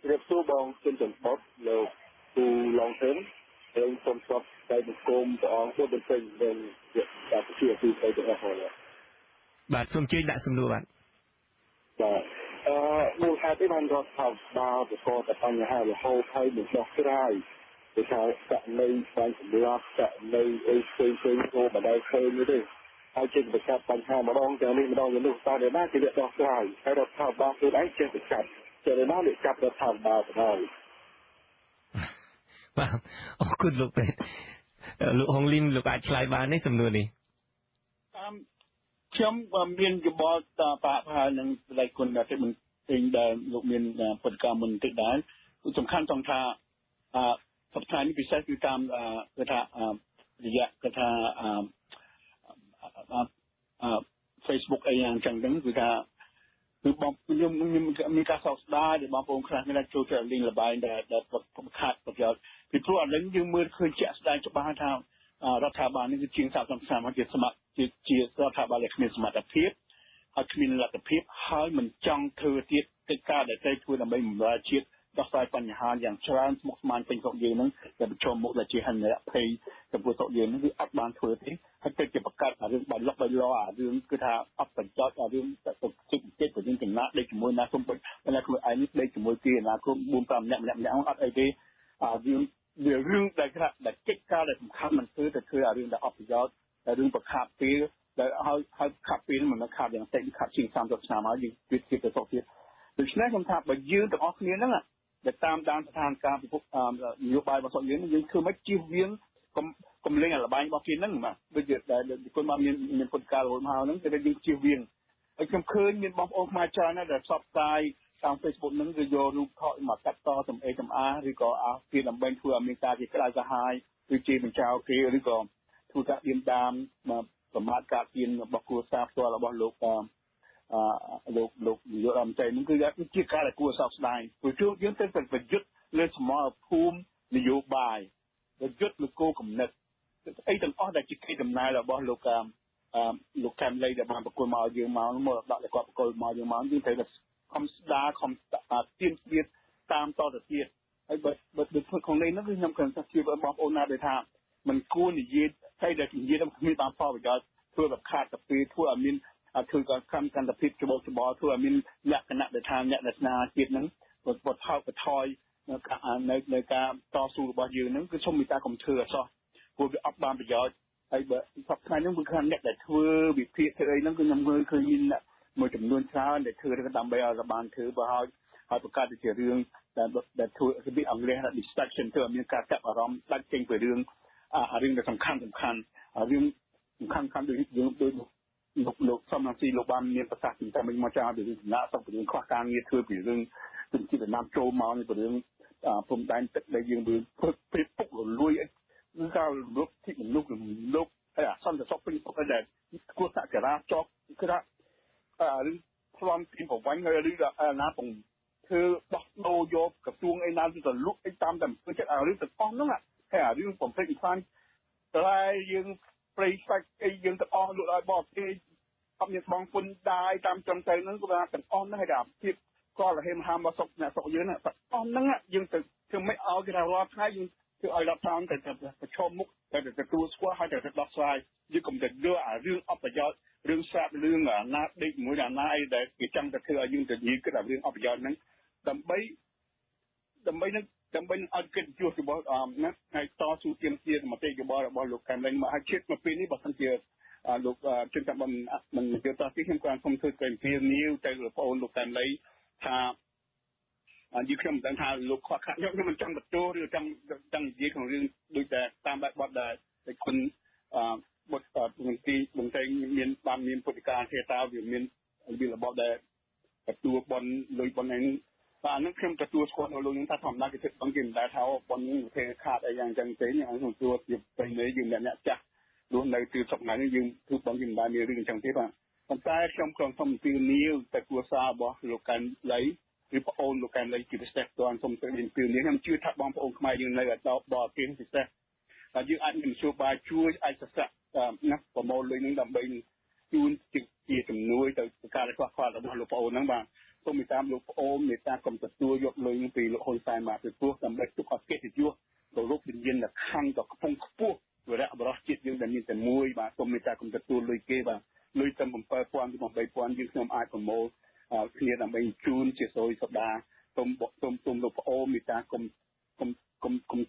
เรียบสู้บองจนจนป๊อปเราดูลองเห็นเองสมทบใจบุกโกมบองตัวเป็นเป็นเป็นจากเชื่อคือไปเป็นอะไรเลยบาทส่งเชยด่าสมนูบัตมูลค่าที่มันรอทำดาวแต่ก็แต่ปัญหาเราเข้าไทยหนึ่งดอกก็ได้แต่ชาวจะในการสำลักจะในเคยโตมาได้เคยไม่ได้เอาจริงไปจับปัญหามาลองจะนี่มาลองอย่างลูกตาเดี๋ยวหน้าจะเดือดร้อนได้ให้เราทำบาปคือไอ้เจ็บไปจับเจอในหน้าเดือดจับเราทำบาปได้ว้าวอ๋อคุณลูกเป็ดลูกฮงลินลูกอาจลายบานในสำนวนนี้เชื่อมเมียนจะบอกตาปะพาหนึ่งหลายคนแบบที่มันเองได้ลูกเมียนผลการมันติดได้สำคัญตรงท่าสัปดาห์นี้พิเศษคือตามกระทะระยะกระทะFacebook ไอ้ยังจังนั้นคือบางมีการสอบได้หรือบางองค์ครั้งไม่ได้โจทย์ลิงระบายแต่ขาดประโยชน์พิพ ព្រោះឥឡូវយើងមើលឃើញជាក់ស្ដែងច្បាស់ថារដ្ឋាភិបាលនេះគឺជាង30ឆ្នាំមកជារដ្ឋាភិបាលដែលគ្មានសមត្ថភាពហើយគ្មានលទ្ធភាពហើយមិនចង់ធ្វើទៀតកិច្ចការដែលត្រូវធ្វើដើម្បីបម្រើជាតិដោះស្រាយបញ្ហាយ៉ាងច្រើនស្មុគស្មាញពេញស្រុកយើងហ្នឹងដែលប្រឈមមុខដែលជាហិនរៈភ័យចំពោះស្រុកយើងហ្នឹងគឺអត់បានធ្វើទេហើយទៅជាបង្កើតរឿងបាយលុកបាយឡអារឿងគឺថាអត់បញ្ចប់រឿងទៅចិត្តប្រយើងចំណាក់ដេកជាមួយណាគុំតែខ្លួនឯងនេះដេកជាមួយគេណាគុំ4-5ម្នាក់អត់អីទេរឿងដែលគេថាដែលកិច្ចការដែលសំខាន់មិនធ្វើទៅធ្វើរឿងដែលអត់ប្រយោជន៍តែរឿងប្រខាប់ពេលដែលហើយខាប់ពេលមិនមែនខាប់យ៉ាងតិចខាប់ជាង30ឆ្នាំហើយយើងគិតទៅសុខទៀតដូច្នេះខ្ញុំថាបើយើងទាំងអស់គ្នាហ្នឹងដែលតាមដានស្ថានភាពពិភពនយោបាយរបស់យើងធ្វើមិនជៀសវាងកំលេងអាលបែងរបស់គេហ្នឹងបាទដូចជាដែលគុណមកមានពុតការរហូតមកហ្នឹងគឺយើងជៀសវាងហើយខ្ញុំឃើញមានបងប្អូនខ្មែរច្រើនណាស់ដែលផ្សព្វផ្សាយតាម Facebook ហ្នឹងគឺយករូបថតមកកាត់តសំអេចំអាឬក៏គេដើម្បីធ្វើឲ្យមានការជាក្តៅសាហាយឬជេរបញ្ចោលគេឬក៏ធ្វើការឌៀមដាមប្រមាថការទៀនរបស់គ្រួសារផ្ទាល់របស់លោកលោកនាយករដ្ឋមន្ត្រីហ្នឹងគឺជាការដែលគួរសោកស្ដាយព្រោះយើងទៅប្រយុទ្ធលើសមរភូមិនយោបាយប្រយុទ្ធលើគោលគំនិតអីទាំងអស់ដែលជាកេរដំណែលរបស់លោកកែមលីដែលបានប្រគល់មកយើងមកមរតកដែលគាត់ប្រគល់មកយើងមកយើងត្រូវតែខំស្ដារខំទៀនស្បៀតតាមតទៅទៀតហើយបើធ្វើក្នុងនេះហ្នឹងគឺខ្ញុំគិតថាជាបងប្អូនណាដែលថាមិនគួរនិយាយហើយដែលនិយាយទៅគ្មានបានផលប្រយោជន៍ធ្វើแบบខាតទៅពេលធ្វើឲ្យមានធ្វើការកម្មសន្តិភាពច្បោកច្បល់ធ្វើឲ្យមានលក្ខណៈដែលថាអ្នកដែលស្នាជាតិហ្នឹងបថោកបថយនៅការតស៊ូរបស់យើងហ្នឹងគឺសូមមេត្តាកុំធ្វើអសោះព្រោះវាអត់បានប្រយោជន៍ហើយបើសប្តាហ៍ហ្នឹងគឺខាងអ្នកដែលធ្វើវិភាគធ្វើអីហ្នឹងគឺខ្ញុំមើលឃើញមានមួយចំនួនច្រើនដែលធ្វើដើម្បីឲ្យរដ្ឋបាលធ្វើបើហើយបង្កើតជារឿងដែលធ្វើរបៀបអង់គ្លេសថា distraction ធ្វើឲ្យមានការចាប់អារម្មណ៍ដាច់ចេញពីរឿងដែលសំខាន់រឿងសំខាន់ដូចយើងដូចលោកសំណាក់លោកបានមានប្រសាសន៍តែមិនមកចាពីរឿងចំណាក់ស្រុកពីរឿងខ្វះការងារធ្វើពីរឿងជំនឿដំណាំចូលមកពីរឿងព្រំដែនទឹកដែលយើងធ្វើពេលពុករលួយគឺការលុបទីមនុស្សលោកហើយអសន្តិសុខពេញពុកដែលគួរសក្ការៈចោកគឺថារឿងផ្លំពីប្រវាញ់ហើយឬណាពងធ្វើដោះដូរយកក្រសួងអីណាទៅលុបអីតាមតែធ្វើចិត្តរឿងទាំងអស់ហ្នឹងហើយរឿងបំពេញខ្លាំងតែយើងព្រៃសាច់អីយើងទាំងអស់លក់ឲ្យបរទេសអត់មានបងពុនដែរតាមចង់ទៅហ្នឹងគឺថាទាំងអស់ហ្នឹងហើយថាភាពកលហេមហាមរបស់ស្រុកអ្នកស្រុកយើងទាំងអស់ហ្នឹងយើងទៅធ្វើមិនឲ្យគេថារាល់ថ្ងៃយើងធ្វើឲ្យរដ្ឋាភិបាលទៅប្រឈមមុខទៅទទួលស្គាល់ហើយទៅដោះស្រាយយើងកុំទៅយករឿងអបប្រយោជន៍រឿងស្រាបរឿងណាដេកជាមួយណាអីដែលគេចង់ទៅធ្វើឲ្យយើងទៅនិយាយគិតថារឿងអបប្រយោជន៍ហ្នឹងដើម្បីឲ្យកិត្តិយសរបស់ណាហើយតស៊ូទាមទារមតិយោបល់របស់លោកកែមលីមកឲ្យជាតិមកពេលនេះបើសិនជាលោកជនតាមមិនយកតទីខ្ញុំគាត់សូមធ្វើការពីនីវទៅលោកប្អូនលោកកែមលីថាយើងខ្ញុំមិនដឹងថាលោកខ្វះខាតខ្ញុំមិនចង់បន្ទោឬចង់និយាយក្នុងរឿងដូចតែតាមបែបបទដែលគុណបុតមន្ត្រីបានមានពុទ្ធិកាទេតាវាមានរបបដែលទទួលបនលុយបនហ្នឹងបាទហ្នឹងខ្ញុំទទួលស្គាល់នៅលោកហ្នឹងថាធម្មតាគេធ្វើបងគេមិនដែលថាបននេះប្រទេសខាតអីយ៉ាងចឹងទេខ្ញុំទទួលជាពេញនេះយើងអ្នកចាស់រស់នៅទីស្រុកណានេះយើងធ្វើបងគេមិនដែលមានរឿងអញ្ចឹងទេបាទប៉ុន្តែខ្ញុំក៏សូមពីនីវទៅគ្រួសាររបស់លោកកែមលីឬប្អូនលោកកែមលីជាពិសេសតើសូមទៅពីនីវខ្ញុំជឿថាបងប្អូនខ្មែរយើងនៅដល់ទីពិសេសតែយើងអាចមាននយោបាយជួយអាចសស្រាក់ណាប្រមូលលុយនឹងដើម្បីជូនជាជំនួយទៅការខ្វះខាតរបស់លោកប្អូនហ្នឹងបាទសូមមេត្តាលោកប្អូនមេត្តាកុំទទួលយកលុយពីលោកហ៊ុនសែនមកពីព្រោះដើម្បីទុកឲ្យកិត្តិយសទៅរូបវិញ្ញាណខណ្ឌទៅកំពង់ខ្ពស់វរៈបរិសុទ្ធជាតិយើងដែលមានតែមួយបាទសូមមេត្តាកុំទទួលលុយគេបាទលុយតែ 7,000 ទៅ 8,000 យើងខ្ញុំអាចប្រមូលគ្នាដើម្បីជូនជាសយសប្តាហ៍សូមលោកប្អូនមេត្តាកុំ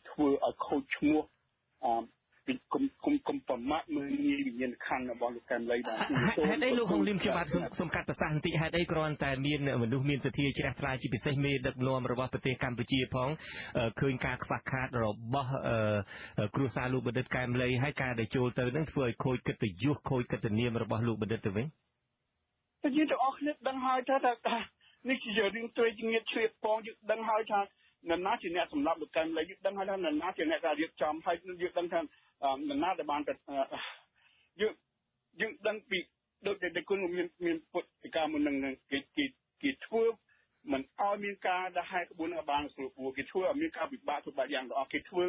ធ្វើឲ្យខូចឈ្មោះគុំប្រមាថមើលងាយវិញ្ញាណខណ្ឌរបស់លោកកែមលីបាទហេតុអីលោកហុងលឹមខ្ញុំបាទសូមកាត់ប្រសាសន៍បន្តិចហេតុអីគ្រាន់តែមានមនុស្សមានសទ្ធាជ្រះថ្លាជាពិសេសមេដឹកនាំរបស់ប្រទេសកម្ពុជាផងឃើញការខ្វះខាតរបស់គ្រួសារលោកបណ្ឌិតកែមលីហើយការដែលចូលទៅនឹងធ្វើឲ្យខូចកិត្តិយសខូចកិត្តិនាមរបស់លោកបណ្ឌិតទៅវិញតែយើងទាំងអស់គ្នាដឹងហើយថានេះជារឿងទ្វេជ្ញាតជ្រាបផងយើងដឹងហើយថានរណាជាអ្នកសម្រាប់លោកកែមលីយើងដឹងហើយថានរណាជាអ្នកដែលរៀបចំហើយយើងដឹងថានរណាដែលបានយើងដឹងពីដូចតែគុណមានពុទ្ធិកាមុននឹងគេធ្វើ មិនឲ្យមានការដែលហែកក្បួនបានស្រួលព្រោះគេធ្វើឲ្យមានការពិបាកធ្វើបាក់យ៉ាងទាំងអស់គេធ្វើ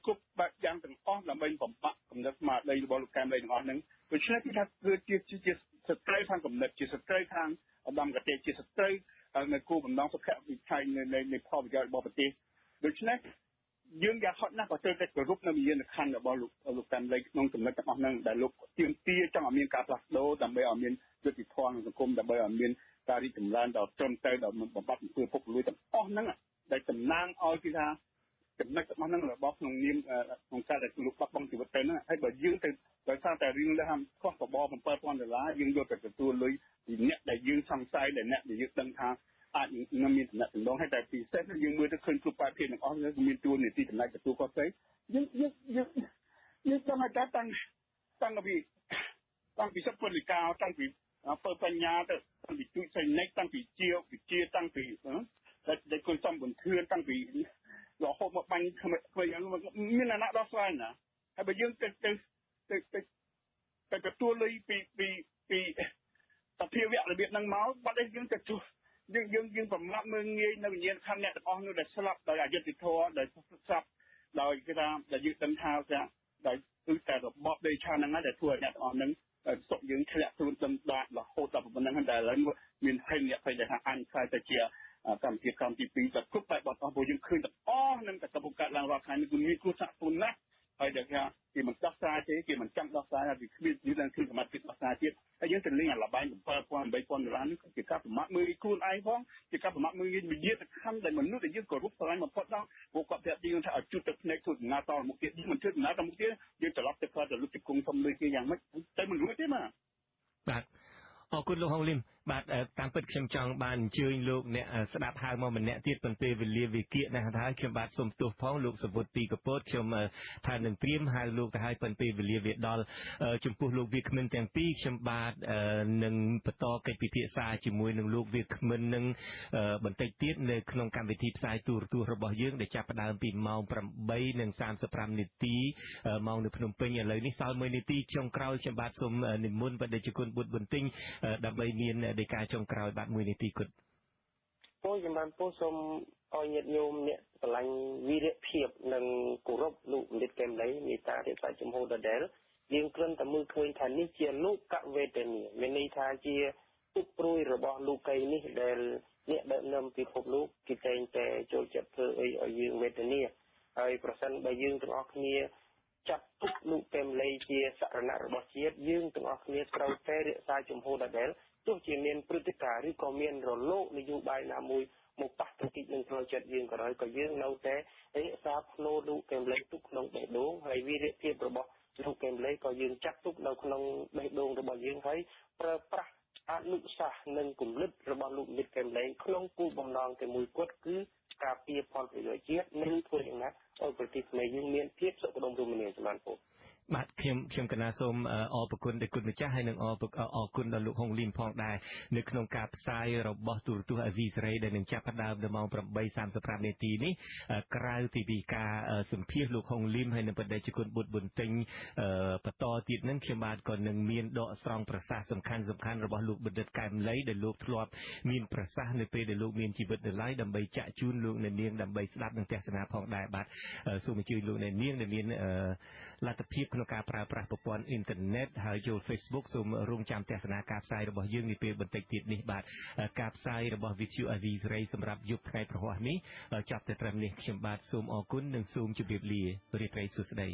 គ្រប់បែបយ៉ាងទាំងអស់ដើម្បីបំផាក់កំណត់ស្មារតីរបស់លោកកែមលីទាំងអស់ហ្នឹងដូច្នេះគឺថាគឺជាស្ត្រីខាងកំណត់ជាស្ត្រីខាងឧត្តមគតិជាស្ត្រីនៅគោលបំណងសុខវិថីនៃផលប្រយោជន៍របស់ប្រទេសដូច្នេះយើងយ៉ាងហត់ណាស់ក៏ត្រូវតែគោរពនៅវិញ្ញាណក្ខន្ធរបស់លោកកែមលីក្នុងចំណុចទាំងអស់ហ្នឹងដែលលោកទាមទារចង់ឲ្យមានការផ្លាស់ប្ដូរដើម្បីឲ្យមានយុត្តិធម៌ក្នុងសង្គមដើម្បីឲ្យមានការរីកចម្រើនដល់ត្រឹមត្រូវដល់បំបត្តិអំពើពុករលួយទាំងអស់ហ្នឹងដែលតំណាងឲ្យគឺថាចំណុចរបស់ហ្នឹងរបស់ក្នុងនាមក្នុងការដែលលោកបាត់បង់ជីវិតទៅហ្នឹងហើយបើយើងទៅដោយសារតែរឿងដែលខុសបប$7,000យើងយកទៅទទួលលុយពីអ្នកដែលយើងសង្ស័យដែលអ្នកដែលយើងដឹងថាអាចនឹងមានតំណែងតំណងហើយតែពិសេសយើងមើលទៅឃើញគ្រប់បែបភាពទាំងអស់គឺមានទួលនីតិតំណែងទទួលខុសត្រូវយើងចង់ឲ្យតាំងពីសិទ្ធិពលិកាតាំងពីពើបញ្ញាទៅតាំងពីជួយសេនិកតាំងពីជាវិជាតាំងពីដែលគុណសំបន្ទឿនតាំងពីរហូតមកបាញ់ធ្វើយ៉ាងមានអាណត្តិដោះស្រាយណាហើយបើយើងទៅទទួលលុយពីសភាវៈរបៀបហ្នឹងមកបាត់ឯងយើងទៅជួយើងប្រមាថមើលងាយនៅវិញ្ញាណក្ខន្ធអ្នកទាំងអស់នោះដែលស្លាប់ដោយអយុត្តិធម៌ដែលស្លាប់ដោយគេថាដែលយើងដឹងថាដោយគឺតែរបបដីឆាហ្នឹងដែលធ្វើឲ្យអ្នកទាំងអស់ហ្នឹងសុខយើងធ្លាក់ខ្លួនដុំដាតរហូតដល់ប៉ុណ្ណឹងតែឥឡូវមានហេតុអ្នកភ័យដែលថាអញខ្លាចទៅជាកម្មវិធីកម្មទី2ដល់គ្រប់បែបបទអស់ព្រោះយើងឃើញទាំងអស់នឹងតែកំពុងកើតឡើងរាល់ថ្ងៃនេះគឺមានគ្រោះថ្នាក់ធ្ងន់ណាស់ហើយដែលថាគេមិនដោះស្រាយទេគេមិនចង់ដោះស្រាយហើយគ្មានយល់នឹងគឺសមត្ថភាពដោះស្រាយទៀតហើយយើងទៅលេងអាលបែង$7,000 $8,000នេះគឺជាការប្រមាថមើលខ្លួនឯងផងជាការប្រមាថមើលវិញ្ញាណក្ខន្ធដែលមនុស្សដែលយើងគោរពស្រឡាញ់បំផុតដល់ពួកគាត់ប្រាប់យើងថាឲ្យជួបទឹកភ្នែកធ្វើដំណើរតមុខទៀតយើងមិនធ្វើដំណើរតមុខទៀតយើងត្រឡប់ទៅគាត់ទៅលុបជង្គង់ធំដូចគេយ៉ាងម៉េចតែមិនរួចទេបាទអរគុណលោកហុងលឹមបាទតាមពិតខ្ញុំចង់បានអញ្ជើញលោកអ្នកស្ដាប់ហៅមកម្នាក់ទៀតប៉ុន្តែវេលាវាគៀកណាស់ហើយខ្ញុំបាទសូមទោសផងលោកសវុតពីកពតខ្ញុំថានឹងត្រៀមហៅលោកទៅហើយប៉ុន្តែវេលាវាដល់ចំពោះលោកវាគ្មិនទាំងពីរខ្ញុំបាទនឹងបន្តកិច្ចពិភាក្សាជាមួយនឹងលោកវាគ្មិននឹងបន្តិចទៀតនៅក្នុងកម្មវិធីផ្សាយទូរទស្សន៍របស់យើងដែលចាប់ផ្ដើមពីម៉ោង8:35នាទីម៉ោងនៅភ្នំពេញឥឡូវនេះសល់1នាទីចុងក្រោយខ្ញុំបាទសូមនិមន្តបដិជគុណបុត្របន្ទិញដើម្បីមានដីកាចុងក្រោយបាទ1នាទីគត់ពលខ្ញុំបានពោលសូមឲ្យញាតិញោមអ្នកស្រឡាញ់វីរភាពនិងគោរពលោកបណ្ឌិតកែមលីមេត្តារាជការជំហរដដែលយើងគ្រាន់តែមើលឃើញថានេះជាលោកកវេទនីមានន័យថាជាពុកព្រួយរបស់លោកីនេះដែលអ្នកដឹកនាំពិភពលោកគេតែងតែចូលចិត្តធ្វើអីឲ្យយើងវេទនាហើយប្រសិនបើយើងទាំងអស់គ្នាចាត់ទុកលោកកែមលីជាសរណៈរបស់ជាតិយើងទាំងអស់គ្នាត្រូវតែរក្សាជំហរដដែលទោះជាមានព្រឹត្តិការណ៍ឬក៏មានរលកនយោបាយណាមួយមកប៉ះទង្គិចនឹងផ្លូវចិត្តយើងក៏ដោយក៏យើងនៅតែរក្សាផ្នូរលោកកែមលីទុកក្នុងបេះដូងហើយវីរភាពរបស់លោកកែមលីក៏យើងចាត់ទុកនៅក្នុងបេះដូងរបស់យើងហើយប្រើប្រាស់អនុសាសន៍និងគំនិតរបស់លោកបណ្ឌិតកែមលីក្នុងគោលបំណងតែមួយគត់គឺការពារផលប្រយោជន៍ជាតិនិងធ្វើយ៉ាងណាឲ្យប្រទេសខ្មែរយើងមានភាពសុខដុមរមនាសម្រាប់ពលបាទខ្ញុំកណាសូមអរគុណដល់គុណម្ចាស់ហើយនឹងអរគុណដល់លោកហុងលីមផងដែរនៅក្នុងការផ្សាយរបស់ទូរទស្សន៍អាស៊ីសេរីដែលនឹងចាប់ផ្ដើមនៅម៉ោង8:35នាទីនេះក្រៅពីការសម្ភាសលោកហុងលីមហើយនឹងបដិជគុណបុត្របន្ទិញបន្តទៀតនឹងខ្ញុំបាទក៏នឹងមានដកស្រង់ប្រសាសន៍សំខាន់របស់លោកបណ្ឌិតកែមលីដែលលោកធ្លាប់មានប្រសាសន៍នៅពេលដែលលោកមានជីវិតនៅឡើយដើម្បីចាក់ជូនលោកអ្នកនាងដើម្បីស្ដាប់និងទស្សនាផងដែរបាទសូមអញ្ជើញលោកអ្នកនាងដែលមានលទ្ធភាពក្នុងការប្រើប្រាស់ប្រព័ន្ធអ៊ីនធឺណិតហើយចូល Facebook សូមរងចាំទស្សនាការផ្សាយរបស់យើងនាពេលបន្តិចទៀតនេះបាទការផ្សាយរបស់ VTV អាស៊ីសេរីសម្រាប់យប់ថ្ងៃប្រហ័សនេះចាប់តែត្រឹមនេះខ្ញុំបាទសូមអរគុណនិងសូមជម្រាបលារីករាយសួស្តី